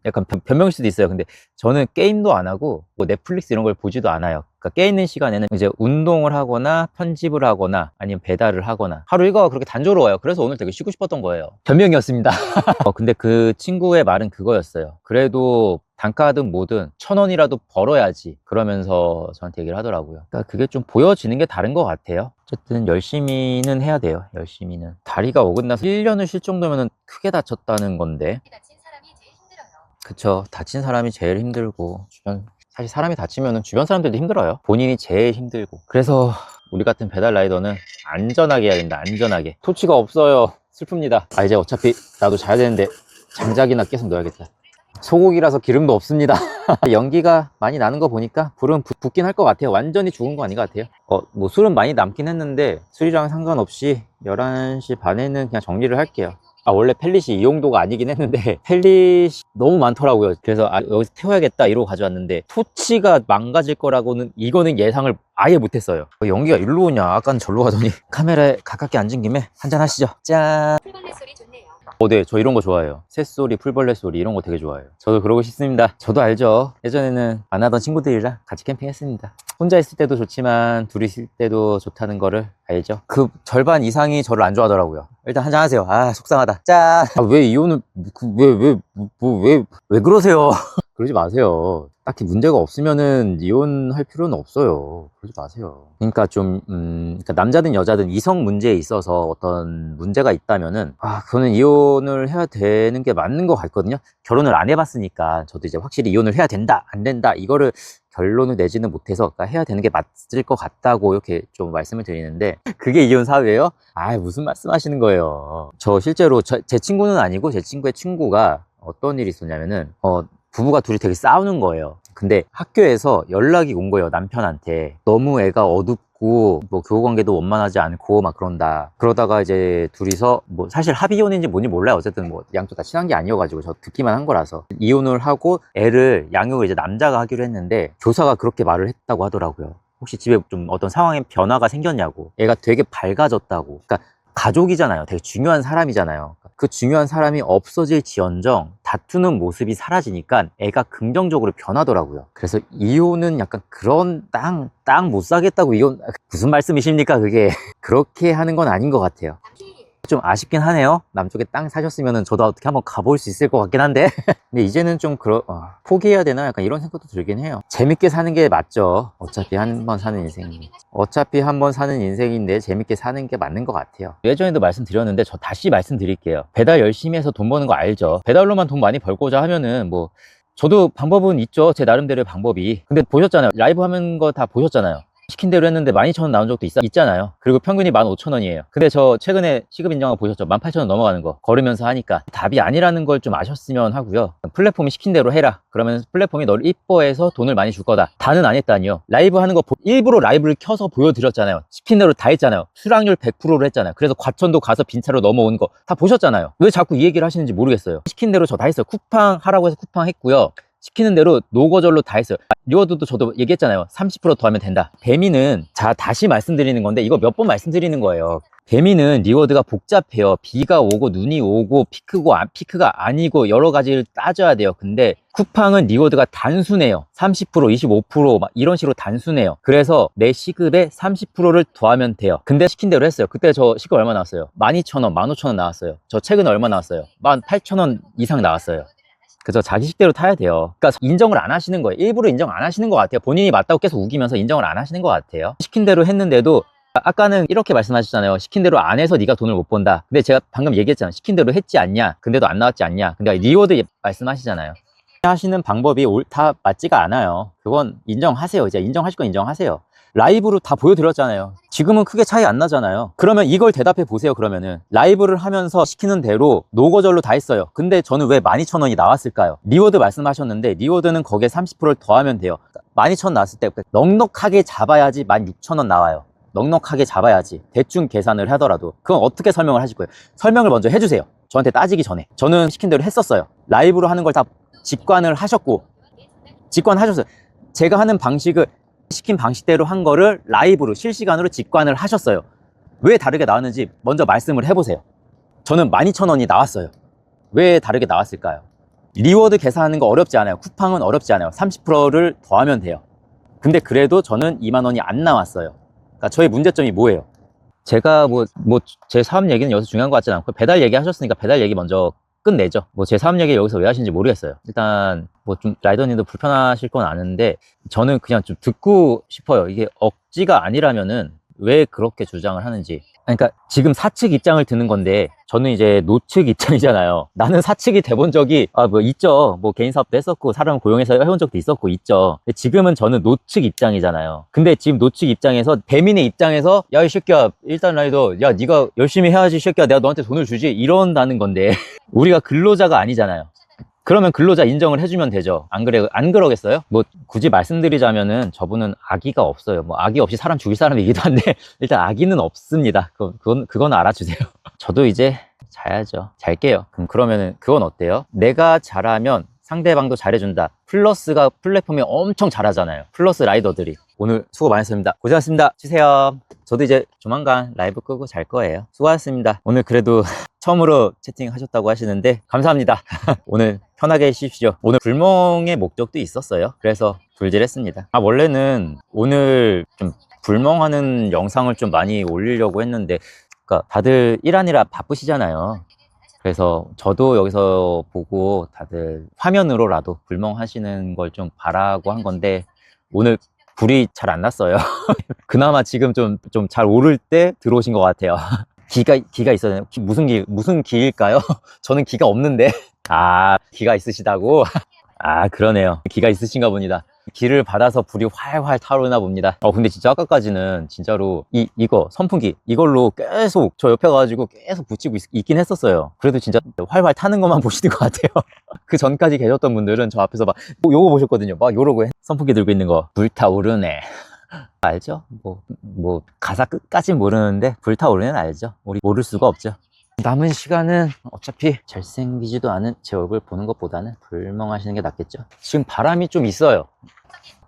약간 변명일 수도 있어요. 근데 저는 게임도 안 하고 뭐 넷플릭스 이런 걸 보지도 않아요. 그러니까 깨 있는 시간에는 이제 운동을 하거나 편집을 하거나 아니면 배달을 하거나, 하루 일과가 그렇게 단조로워요. 그래서 오늘 되게 쉬고 싶었던 거예요. 변명이었습니다. 근데 그 친구의 말은 그거였어요. 그래도 단가든 뭐든 1,000원이라도 벌어야지, 그러면서 저한테 얘기를 하더라고요. 그러니까 그게 좀 보여지는 게 다른 것 같아요. 어쨌든 열심히는 해야 돼요. 열심히는. 다리가 어긋나서 1년을 쉴 정도면 크게 다쳤다는 건데. 다친 사람이 제일 힘들어요. 그쵸. 다친 사람이 제일 힘들고, 사실 사람이 다치면 주변 사람들도 힘들어요. 본인이 제일 힘들고. 그래서 우리 같은 배달 라이더는 안전하게 해야 된다. 안전하게. 토치가 없어요. 슬픕니다. 이제 어차피 나도 자야 되는데 장작이나 계속 넣어야겠다. 소고기라서 기름도 없습니다. 연기가 많이 나는 거 보니까 불은 붙긴 할 것 같아요. 완전히 죽은 거 아닌 것 같아요. 뭐 술은 많이 남긴 했는데 술이랑 상관없이 11시 반에는 그냥 정리를 할게요. 아, 원래 펠릿이 이 용도가 아니긴 했는데 펠릿이 너무 많더라고요. 그래서 아, 여기서 태워야겠다 이러고 가져왔는데 토치가 망가질 거라고는 이거는 예상을 아예 못했어요. 연기가 일로 오냐 아까는 절로 가더니 카메라에 가깝게 앉은 김에 한잔 하시죠. 짠. 풀벌레 소리 좋네요. 네, 저 이런 거 좋아해요. 새소리, 풀벌레 소리 이런 거 되게 좋아해요. 저도 그러고 싶습니다. 저도 알죠. 예전에는 안 하던 친구들이랑 같이 캠핑했습니다. 혼자 있을 때도 좋지만 둘이 있을 때도 좋다는 거를 알죠. 그 절반 이상이 저를 안 좋아하더라고요. 일단 한잔 하세요. 아, 속상하다. 짠. 아, 왜 이혼을 왜 그러세요? 그러지 마세요. 딱히 문제가 없으면은 이혼할 필요는 없어요. 그러지 마세요. 그러니까 좀, 그러니까 남자든 여자든 이성 문제에 있어서 어떤 문제가 있다면은, 아, 그거는 이혼을 해야 되는 게 맞는 것 같거든요. 결혼을 안 해봤으니까 저도 이제 확실히 이혼을 해야 된다, 안 된다, 이거를 결론을 내지는 못해서, 그러니까 해야 되는 게 맞을 것 같다고 이렇게 좀 말씀을 드리는데, 그게 이혼 사유예요? 아, 무슨 말씀 하시는 거예요. 저 실제로 제 친구는 아니고 제 친구의 친구가 어떤 일이 있었냐면은, 부부가 둘이 되게 싸우는 거예요. 근데 학교에서 연락이 온 거예요, 남편한테. 너무 애가 어둡고 뭐 교우관계도 원만하지 않고 막 그런다. 그러다가 이제 둘이서 뭐 사실 합의이혼인지 뭔지 몰라요. 어쨌든 뭐 양쪽 다 친한 게 아니어가지고 저 듣기만 한 거라서 이혼을 하고 애를 양육을 이제 남자가 하기로 했는데 교사가 그렇게 말을 했다고 하더라고요. 혹시 집에 좀 어떤 상황에 변화가 생겼냐고. 애가 되게 밝아졌다고. 그러니까 가족이잖아요. 되게 중요한 사람이잖아요. 그 중요한 사람이 없어질지언정 다투는 모습이 사라지니까 애가 긍정적으로 변하더라고요. 그래서 이혼은 약간 그런 땅 못 사겠다고 이혼 무슨 말씀이십니까 그게. 그렇게 하는 건 아닌 것 같아요. 좀 아쉽긴 하네요. 남쪽에 땅 사셨으면 저도 어떻게 한번 가볼 수 있을 것 같긴 한데 근데 이제는 좀 포기해야 되나 약간 이런 생각도 들긴 해요. 재밌게 사는 게 맞죠. 어차피 한 번 사는 인생인데 재밌게 사는 게 맞는 것 같아요. 예전에도 말씀드렸는데 저 다시 말씀드릴게요. 배달 열심히 해서 돈 버는 거 알죠. 배달로만 돈 많이 벌고자 하면은 뭐 저도 방법은 있죠. 제 나름대로의 방법이. 근데 보셨잖아요. 라이브 하는 거 다 보셨잖아요. 시킨 대로 했는데 12,000원 나온 적도 있잖아요. 그리고 평균이 15,000원이에요. 근데 저 최근에 시급 인정하고 보셨죠? 18,000원 넘어가는 거. 걸으면서 하니까. 답이 아니라는 걸 좀 아셨으면 하고요. 플랫폼이 시킨 대로 해라. 그러면 플랫폼이 너를 이뻐해서 돈을 많이 줄 거다. 다는 안 했다니요. 라이브 하는 거 일부러 라이브를 켜서 보여드렸잖아요. 시킨 대로 다 했잖아요. 수락률 100%로 했잖아요. 그래서 과천도 가서 빈차로 넘어온 거 다 보셨잖아요. 왜 자꾸 이 얘기를 하시는지 모르겠어요. 시킨 대로 저 다 했어요. 쿠팡 하라고 해서 쿠팡 했고요. 시키는 대로 노거절로 다 했어요. 리워드도 저도 얘기했잖아요. 30% 더하면 된다. 배미는 다시 말씀드리는 건데 이거 몇 번 말씀드리는 거예요. 배미는 리워드가 복잡해요. 비가 오고 눈이 오고 피크가 아니고 여러 가지를 따져야 돼요. 근데 쿠팡은 리워드가 단순해요. 30%, 25% 막 이런 식으로 단순해요. 그래서 내 시급에 30%를 더하면 돼요. 근데 시킨 대로 했어요. 그때 저 시급 얼마 나왔어요? 12,000원, 15,000원 나왔어요. 저 최근에 얼마 나왔어요? 18,000원 이상 나왔어요. 그죠? 자기 식대로 타야 돼요. 그러니까 인정을 안 하시는 거예요. 일부러 인정 안 하시는 것 같아요. 본인이 맞다고 계속 우기면서 인정을 안 하시는 것 같아요. 시킨 대로 했는데도 아까는 이렇게 말씀하셨잖아요. 시킨 대로 안 해서 네가 돈을 못 번다. 근데 제가 방금 얘기했잖아요. 시킨 대로 했지 않냐? 근데도 안 나왔지 않냐? 근데 리워드 말씀하시잖아요. 하시는 방법이 다 맞지가 않아요. 그건 인정하세요. 이제 인정하실 건 인정하세요. 라이브로 다 보여드렸잖아요. 지금은 크게 차이 안 나잖아요. 그러면 이걸 대답해 보세요. 그러면은 라이브를 하면서 시키는 대로 노거절로 다 했어요. 근데 저는 왜 12,000원이 나왔을까요? 리워드 말씀하셨는데 리워드는 거기에 30%를 더하면 돼요. 12,000원 나왔을 때 넉넉하게 잡아야지 16,000원 나와요. 넉넉하게 잡아야지. 대충 계산을 하더라도. 그건 어떻게 설명을 하실 거예요? 설명을 먼저 해주세요. 저한테 따지기 전에. 저는 시킨 대로 했었어요. 라이브로 하는 걸 다 직관을 하셨고 직관하셨어요. 제가 하는 방식을 시킨 방식대로 한 거를 라이브로 실시간으로 직관을 하셨어요. 왜 다르게 나왔는지 먼저 말씀을 해보세요. 저는 12,000원이 나왔어요. 왜 다르게 나왔을까요? 리워드 계산하는 거 어렵지 않아요. 쿠팡은 어렵지 않아요. 30%를 더하면 돼요. 근데 그래도 저는 20,000원이 안 나왔어요. 그러니까 저의 문제점이 뭐예요? 제가 제 사업 얘기는 여기서 중요한 것 같진 않고 배달 얘기 하셨으니까 배달 얘기 먼저 끝내죠. 제 사업 얘기 여기서 왜 하시는지 모르겠어요. 일단 좀 라이더님도 불편하실 건 아는데 저는 그냥 좀 듣고 싶어요. 이게 억지가 아니라면은 왜 그렇게 주장을 하는지. 그러니까 지금 사측 입장을 듣는 건데 저는 이제 노측 입장이잖아요. 나는 사측이 돼본 적이 있죠. 개인 사업도 했었고 사람 고용해서 해본 적도 있었고 있죠. 근데 지금은 저는 노측 입장이잖아요. 근데 지금 노측 입장에서 배민의 입장에서 야 이 새끼야 일단 라이더 야 네가 열심히 해야지 이 새끼야 내가 너한테 돈을 주지 이런다는 건데 우리가 근로자가 아니잖아요. 그러면 근로자 인정을 해주면 되죠. 안 그러겠어요? 굳이 말씀드리자면은 저분은 악의가 없어요. 악의 없이 사람 죽일 사람이기도 한데 일단 악의는 없습니다. 그건 알아주세요. 저도 이제 자야죠. 잘게요. 그러면은 그건 어때요? 내가 잘하면 상대방도 잘해준다. 플러스가 플랫폼이 엄청 잘하잖아요. 플러스 라이더들이. 오늘 수고 많으셨습니다. 고생하셨습니다. 쉬세요. 저도 이제 조만간 라이브 끄고 잘 거예요. 수고하셨습니다. 오늘 그래도 처음으로 채팅하셨다고 하시는데 감사합니다. 오늘 편하게 쉬십시오. 오늘 불멍의 목적도 있었어요. 그래서 불질했습니다. 원래는 오늘 좀 불멍하는 영상을 좀 많이 올리려고 했는데, 그러니까 다들 일하느라 바쁘시잖아요. 그래서 저도 여기서 보고 다들 화면으로라도 불멍하시는 걸 좀 바라고 한 건데, 오늘 불이 잘 안 났어요. 그나마 지금 좀 잘 오를 때 들어오신 것 같아요. 기가 있어요. 무슨 기일까요? 저는 기가 없는데. 기가 있으시다고? 그러네요. 기가 있으신가 봅니다. 기를 받아서 불이 활활 타오르나 봅니다. 근데 진짜 아까까지는 진짜로 이거 선풍기 이걸로 계속 저 옆에 가가지고 계속 붙이고 있긴 했었어요. 그래도 진짜 활활 타는 것만 보시는 것 같아요. 그 전까지 계셨던 분들은 저 앞에서 막 요거 보셨거든요. 막 요러고 선풍기 들고 있는 거. 불타오르네. 알죠? 뭐 가사 끝까진 모르는데 불타오르는 알죠? 우리 모를 수가 없죠. 남은 시간은 어차피 잘생기지도 않은 제 얼굴 보는 것보다는 불멍하시는 게 낫겠죠. 지금 바람이 좀 있어요.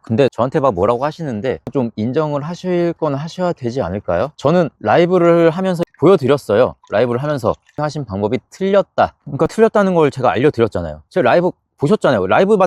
근데 저한테 막 뭐라고 하시는데 좀 인정을 하실 건 하셔야 되지 않을까요? 저는 라이브를 하면서 보여드렸어요. 라이브를 하면서 하신 방법이 틀렸다. 그러니까 틀렸다는 걸 제가 알려드렸잖아요. 제가 라이브 보셨잖아요. 라이브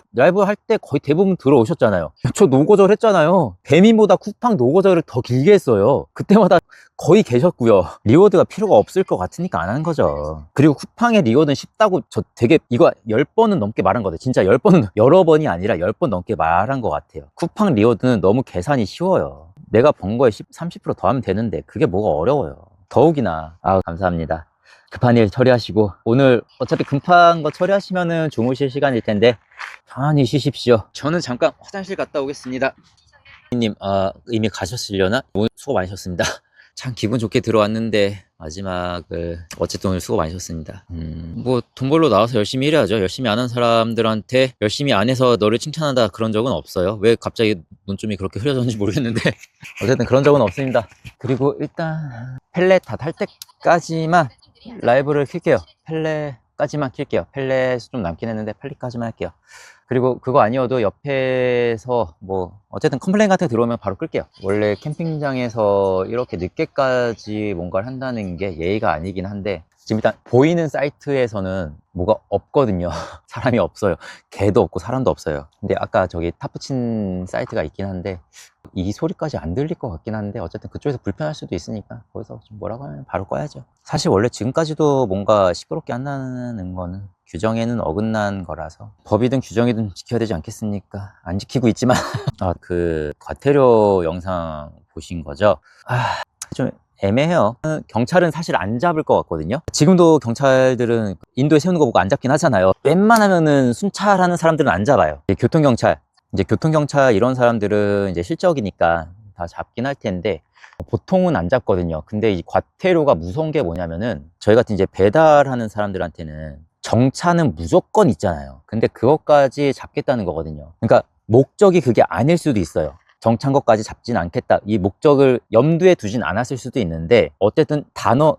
할 때 거의 대부분 들어오셨잖아요. 저 노고절 했잖아요. 배민보다 쿠팡 노고절을 더 길게 했어요. 그때마다 거의 계셨고요. 리워드가 필요가 없을 것 같으니까 안 하는 거죠. 그리고 쿠팡의 리워드는 쉽다고 저 되게 이거 10번은 넘게 말한 거같아요. 진짜 10번은 여러 번이 아니라 10번 넘게 말한 것 같아요. 쿠팡 리워드는 너무 계산이 쉬워요. 내가 번 거에 30% 더하면 되는데 그게 뭐가 어려워요. 더욱이나 감사합니다. 급한 일 처리하시고, 오늘 어차피 급한 거 처리하시면은 주무실 시간일 텐데 편안히 쉬십시오. 저는 잠깐 화장실 갔다 오겠습니다. 님 이미 가셨으려나? 오늘 수고 많으셨습니다. 참 기분 좋게 들어왔는데 마지막을 어쨌든 오늘 수고 많으셨습니다. 뭐 돈 벌러 나와서 열심히 일해야죠. 열심히 안 한 사람들한테 열심히 안 해서 너를 칭찬한다 그런 적은 없어요. 왜 갑자기 눈좀이 그렇게 흐려졌는지 모르겠는데 어쨌든 그런 적은 없습니다. 그리고 일단 펠렛 다 탈 때까지만 라이브를 킬게요. 펠렛까지만 킬게요. 펠렛 좀 남긴 했는데 펠렛까지만 할게요. 그리고 그거 아니어도 옆에서 뭐 어쨌든 컴플레인 같은 거 들어오면 바로 끌게요. 원래 캠핑장에서 이렇게 늦게까지 뭔가를 한다는 게 예의가 아니긴 한데, 지금 일단 보이는 사이트에서는 뭐가 없거든요. 사람이 없어요. 개도 없고 사람도 없어요. 근데 아까 저기 탑 붙인 사이트가 있긴 한데 이 소리까지 안 들릴 것 같긴 한데, 어쨌든 그쪽에서 불편할 수도 있으니까 거기서 좀 뭐라고 하면 바로 꺼야죠. 사실 원래 지금까지도 뭔가 시끄럽게 한다는 거는 규정에는 어긋난 거라서 법이든 규정이든 지켜야 되지 않겠습니까? 안 지키고 있지만 그 과태료 영상 보신 거죠? 좀 애매해요. 경찰은 사실 안 잡을 것 같거든요. 지금도 경찰들은 인도에 세우는 거 보고 안 잡긴 하잖아요. 웬만하면은 순찰하는 사람들은 안 잡아요. 교통경찰 이런 사람들은 이제 실적이니까 다 잡긴 할 텐데 보통은 안 잡거든요. 근데 이 과태료가 무서운 게 뭐냐면은 저희 같은 이제 배달하는 사람들한테는 정차는 무조건 있잖아요. 근데 그것까지 잡겠다는 거거든요. 그러니까 목적이 그게 아닐 수도 있어요. 정찬 것까지 잡진 않겠다. 이 목적을 염두에 두진 않았을 수도 있는데, 어쨌든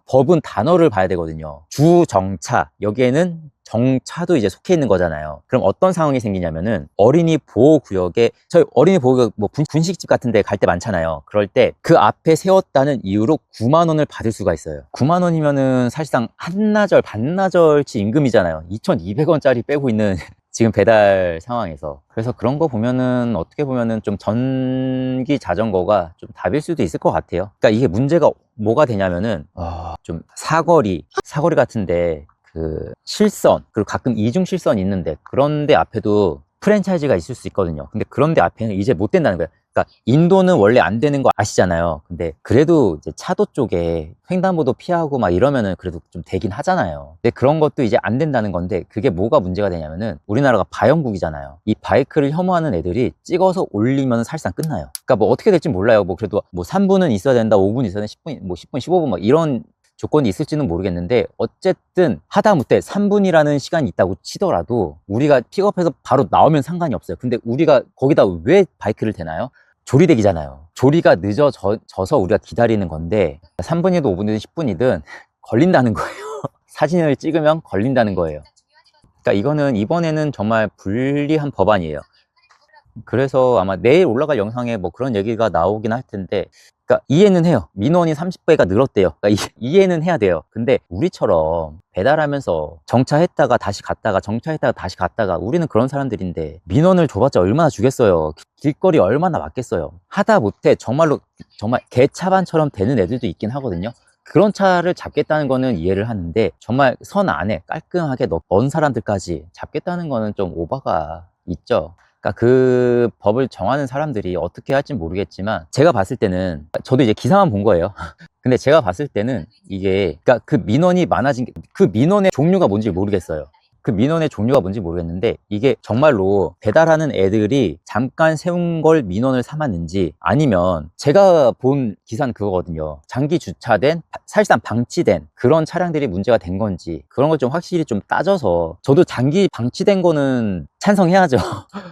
법은 단어를 봐야 되거든요. 주정차, 여기에는 정차도 이제 속해 있는 거잖아요. 그럼 어떤 상황이 생기냐면은 어린이 보호구역에, 저희 어린이 보호구역 뭐 분식집 같은 데 갈 때 많잖아요. 그럴 때 그 앞에 세웠다는 이유로 9만 원을 받을 수가 있어요. 9만 원이면은 사실상 한나절 반나절치 임금이잖아요. 2,200원짜리 빼고 있는 지금 배달 상황에서. 그래서 그런 거 보면은 어떻게 보면은 좀 전기 자전거가 좀 답일 수도 있을 것 같아요. 그러니까 이게 문제가 뭐가 되냐면은 좀 사거리 같은데 그 실선, 그리고 가끔 이중 실선이 있는데 그런데 앞에도 프랜차이즈가 있을 수 있거든요. 근데 그런데 앞에는 이제 못 된다는 거예요. 그러니까 인도는 원래 안 되는 거 아시잖아요. 근데 그래도 이제 차도 쪽에 횡단보도 피하고 막 이러면은 그래도 좀 되긴 하잖아요. 근데 그런 것도 이제 안 된다는 건데, 그게 뭐가 문제가 되냐면은 우리나라가 바형국이잖아요. 이 바이크를 혐오하는 애들이 찍어서 올리면 사실상 끝나요. 그러니까 뭐 어떻게 될지 몰라요. 뭐 그래도 뭐 3분은 있어야 된다, 5분 있어야 된다, 10분, 뭐 10분, 15분 막 이런 조건이 있을지는 모르겠는데, 어쨌든 하다못해 3분이라는 시간이 있다고 치더라도 우리가 픽업해서 바로 나오면 상관이 없어요. 근데 우리가 거기다 왜 바이크를 대나요? 조리대기잖아요. 조리가 늦어져서 우리가 기다리는 건데 3분이든 5분이든 10분이든 걸린다는 거예요. 사진을 찍으면 걸린다는 거예요. 그러니까 이거는 이번에는 정말 불리한 법안이에요. 그래서 아마 내일 올라갈 영상에 뭐 그런 얘기가 나오긴 할 텐데, 그러니까 이해는 해요. 민원이 30배가 늘었대요. 그러니까 이해는 해야 돼요. 근데 우리처럼 배달하면서 정차했다가 다시 갔다가 정차했다가 다시 갔다가 우리는 그런 사람들인데 민원을 줘봤자 얼마나 주겠어요. 길거리 얼마나 맞겠어요. 하다 못해 정말로 정말 개차반처럼 되는 애들도 있긴 하거든요. 그런 차를 잡겠다는 거는 이해를 하는데 정말 선 안에 깔끔하게 넣은 사람들까지 잡겠다는 거는 좀 오바가 있죠. 그러니까 그 법을 정하는 사람들이 어떻게 할지 모르겠지만 제가 봤을 때는, 저도 이제 기사만 본 거예요. 근데 제가 봤을 때는 이게, 그러니까 그 민원이 많아진 그 민원의 종류가 뭔지 모르겠어요. 그 민원의 종류가 뭔지 모르겠는데 이게 정말로 배달하는 애들이 잠깐 세운 걸 민원을 삼았는지, 아니면 제가 본 기사는 그거거든요. 장기 주차된, 사실상 방치된 그런 차량들이 문제가 된 건지, 그런 걸 좀 확실히 좀 따져서, 저도 장기 방치된 거는 찬성해야죠.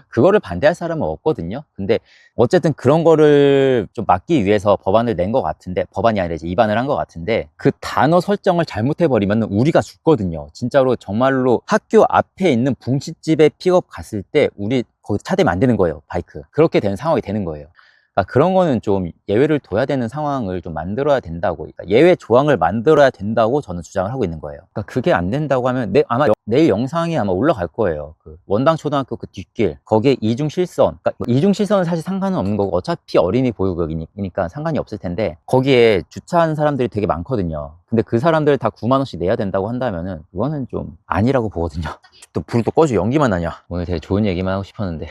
그거를 반대할 사람은 없거든요. 근데 어쨌든 그런 거를 좀 막기 위해서 법안을 낸 것 같은데, 법안이 아니라 이제 입안을 한 것 같은데, 그 단어 설정을 잘못해버리면 우리가 죽거든요. 진짜로 정말로 학교 앞에 있는 붕치집에 픽업 갔을 때 우리 거기 차 대면 안 되는 거예요. 바이크. 그렇게 되는 상황이 되는 거예요. 그러니까 그런 거는 좀 예외를 둬야 되는 상황을 좀 만들어야 된다고, 그러니까 예외 조항을 만들어야 된다고 저는 주장을 하고 있는 거예요. 그러니까 그게 안 된다고 하면 아마 내일 영상이 아마 올라갈 거예요. 그 원당 초등학교 그 뒷길, 거기에 이중 실선, 그러니까 이중 실선은 사실 상관은 없는 거고 어차피 어린이 보호구역이니까 상관이 없을 텐데, 거기에 주차하는 사람들이 되게 많거든요. 근데 그 사람들 다 9만 원씩 내야 된다고 한다면은 그거는 좀 아니라고 보거든요. 또 불을 또 꺼지고 연기만 나냐. 오늘 되게 좋은 얘기만 하고 싶었는데.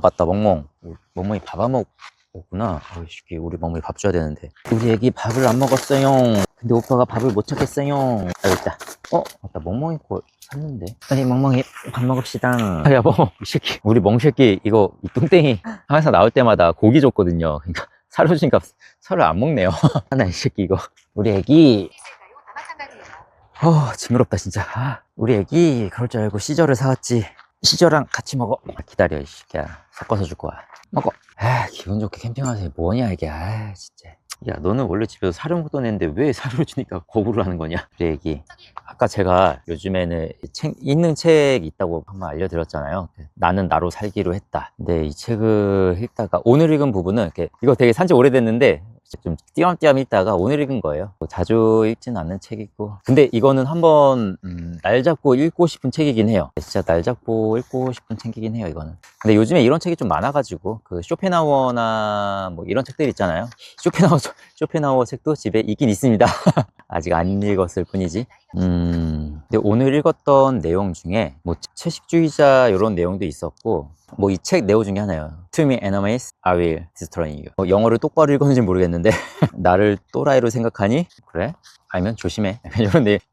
맞다, 멍멍. 멍멍이 밥 안 먹었구나. 어이씨, 우리 멍멍이 밥 줘야 되는데. 우리 애기 밥을 안 먹었어요. 근데 오빠가 밥을 못 찾겠어요. 있다. 맞다, 멍멍이 거 샀는데. 아니, 멍멍이 밥 먹읍시다. 야, 멍멍, 이 새끼. 우리 멍새끼, 이거, 이 뚱땡이 항상 나올 때마다 고기 줬거든요. 그러니까 살을 주니까 살을 안 먹네요. 하나, 이 새끼, 이거. 우리 애기. 징그럽다, 진짜. 우리 애기, 그럴 줄 알고 시저를 사왔지. 시저랑 같이 먹어. 기다려, 이 새끼야. 섞어서 줄 거야. 먹어. 기분 좋게 캠핑하세요. 뭐냐, 이게. 진짜. 야, 너는 원래 집에서 살을 먹던 애인데 왜 살을 주니까 거부를 하는 거냐? 우리 애기. 아까 제가 요즘에는 읽는 책 있다고 한번 알려드렸잖아요. 나는 나로 살기로 했다. 근데 이 책을 읽다가 오늘 읽은 부분은, 이거 되게 산지 오래됐는데 좀 띄엄띄엄 읽다가 오늘 읽은 거예요. 자주 읽진 않는 책이고, 근데 이거는 한번 날 잡고 읽고 싶은 책이긴 해요. 진짜 날 잡고 읽고 싶은 책이긴 해요, 이거는. 근데 요즘에 이런 책이 좀 많아가지고, 그 쇼펜하우어나 뭐 이런 책들 있잖아요. 쇼펜하우어 책도 집에 있긴 있습니다. 아직 안 읽었을 뿐이지. 근데 오늘 읽었던 내용 중에 뭐 채식주의자 이런 내용도 있었고, 뭐 이 책 내용 중에 하나요. To me enemies, I will destroy you. 영어를 똑바로 읽었는지 모르겠는데 나를 또라이로 생각하니? 그래? 아니면 조심해.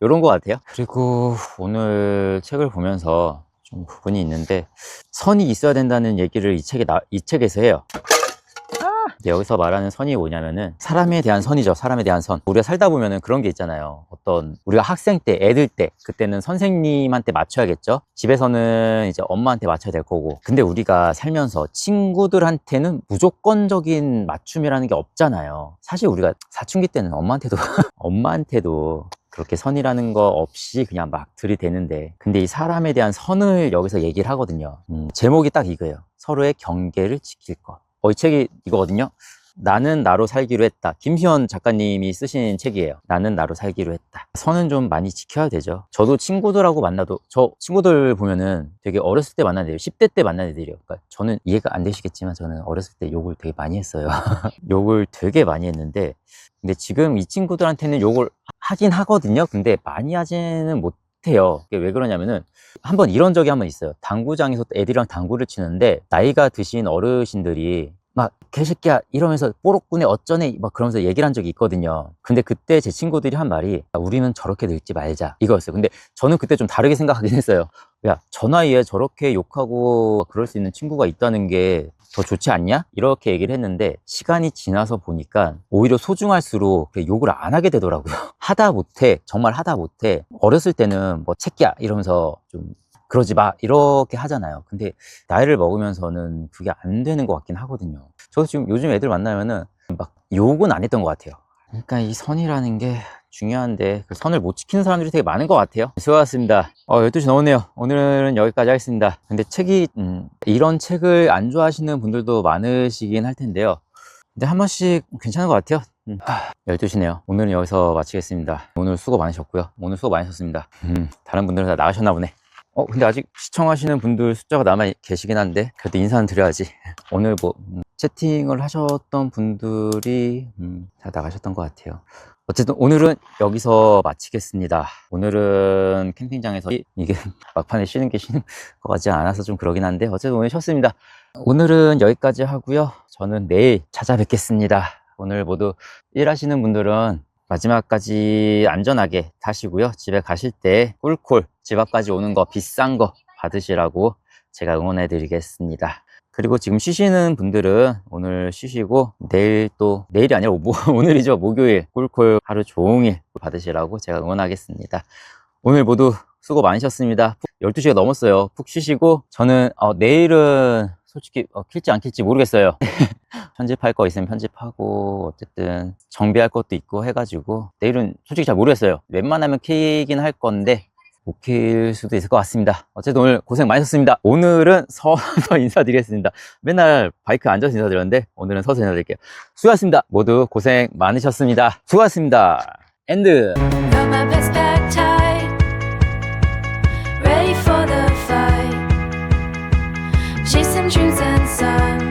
이런 거 같아요. 그리고 오늘 책을 보면서 좀 부분이 있는데, 선이 있어야 된다는 얘기를 이 책에서 해요. 여기서 말하는 선이 뭐냐면은 사람에 대한 선이죠. 사람에 대한 선. 우리가 살다 보면은 그런 게 있잖아요. 우리가 학생 때, 애들 때, 그때는 선생님한테 맞춰야겠죠. 집에서는 이제 엄마한테 맞춰야 될 거고. 근데 우리가 살면서 친구들한테는 무조건적인 맞춤이라는 게 없잖아요. 사실 우리가 사춘기 때는 엄마한테도 그렇게 선이라는 거 없이 그냥 막 들이대는데, 근데 이 사람에 대한 선을 여기서 얘기를 하거든요. 제목이 딱 이거예요. 서로의 경계를 지킬 것. 이 책이 이거거든요. 나는 나로 살기로 했다. 김희원 작가님이 쓰신 책이에요. 나는 나로 살기로 했다. 선은 좀 많이 지켜야 되죠. 저도 친구들하고 만나도, 저 친구들 보면은 되게 어렸을 때 만난 애들, 10대 때 만난 애들이에요. 그러니까 저는 이해가 안 되시겠지만 저는 어렸을 때 욕을 되게 많이 했어요. 욕을 되게 많이 했는데, 근데 지금 이 친구들한테는 욕을 하긴 하거든요. 근데 많이 하지는 못해요. 왜 그러냐면은, 한번 이런 적이 한번 있어요. 당구장에서 애들이랑 당구를 치는데 나이가 드신 어르신들이 막 개새끼야 이러면서 뽀록꾸네 어쩌네 막 그러면서 얘기를 한 적이 있거든요. 근데 그때 제 친구들이 한 말이, 우리는 저렇게 늙지 말자, 이거였어요. 근데 저는 그때 좀 다르게 생각하긴 했어요. 야, 저 나이에 저렇게 욕하고 그럴 수 있는 친구가 있다는 게 더 좋지 않냐? 이렇게 얘기를 했는데, 시간이 지나서 보니까 오히려 소중할수록 욕을 안 하게 되더라고요. 정말 하다 못해 어렸을 때는 뭐 새끼야 이러면서 좀 그러지 마 이렇게 하잖아요. 근데 나이를 먹으면서는 그게 안 되는 것 같긴 하거든요. 저도 지금 요즘 애들 만나면은 막 욕은 안 했던 것 같아요. 그러니까 이 선이라는 게 중요한데 그 선을 못 지키는 사람들이 되게 많은 것 같아요. 수고하셨습니다. 12시 넘었네요. 오늘은 여기까지 하겠습니다. 근데 책이 이런 책을 안 좋아하시는 분들도 많으시긴 할 텐데요. 근데 한 번씩 괜찮은 것 같아요. 12시네요. 오늘은 여기서 마치겠습니다. 오늘 수고 많으셨고요. 오늘 수고 많으셨습니다. 다른 분들은 다 나가셨나 보네. 근데 아직 시청하시는 분들 숫자가 남아 계시긴 한데 그래도 인사는 드려야지. 오늘 뭐 채팅을 하셨던 분들이 다 나가셨던 것 같아요. 어쨌든 오늘은 여기서 마치겠습니다. 오늘은 캠핑장에서 이게 막판에 쉬는 게 쉬는 것 같지 않아서 좀 그러긴 한데 어쨌든 오늘 쉬었습니다. 오늘은 여기까지 하고요. 저는 내일 찾아뵙겠습니다. 오늘 모두 일하시는 분들은 마지막까지 안전하게 타시고요. 집에 가실 때 꿀꿀 집 앞까지 오는 거 비싼 거 받으시라고 제가 응원해 드리겠습니다. 그리고 지금 쉬시는 분들은 오늘 쉬시고 내일 또 내일이 아니라 오늘이죠. 목요일 꿀꿀 하루 종일 받으시라고 제가 응원하겠습니다. 오늘 모두 수고 많으셨습니다. 12시가 넘었어요. 푹 쉬시고 저는 내일은 솔직히 킬지 안 킬지 모르겠어요. 편집할 거 있으면 편집하고 어쨌든 정비할 것도 있고 해가지고 내일은 솔직히 잘 모르겠어요. 웬만하면 키긴 할 건데 못 킬 수도 있을 것 같습니다. 어쨌든 오늘 고생 많으셨습니다. 오늘은 서서 인사드리겠습니다. 맨날 바이크 앉아서 인사드렸는데 오늘은 서서 인사드릴게요. 수고하셨습니다. 모두 고생 많으셨습니다. 수고하셨습니다. 엔드. Got my best back tight, ready for the fight. Chasing dreams and sun.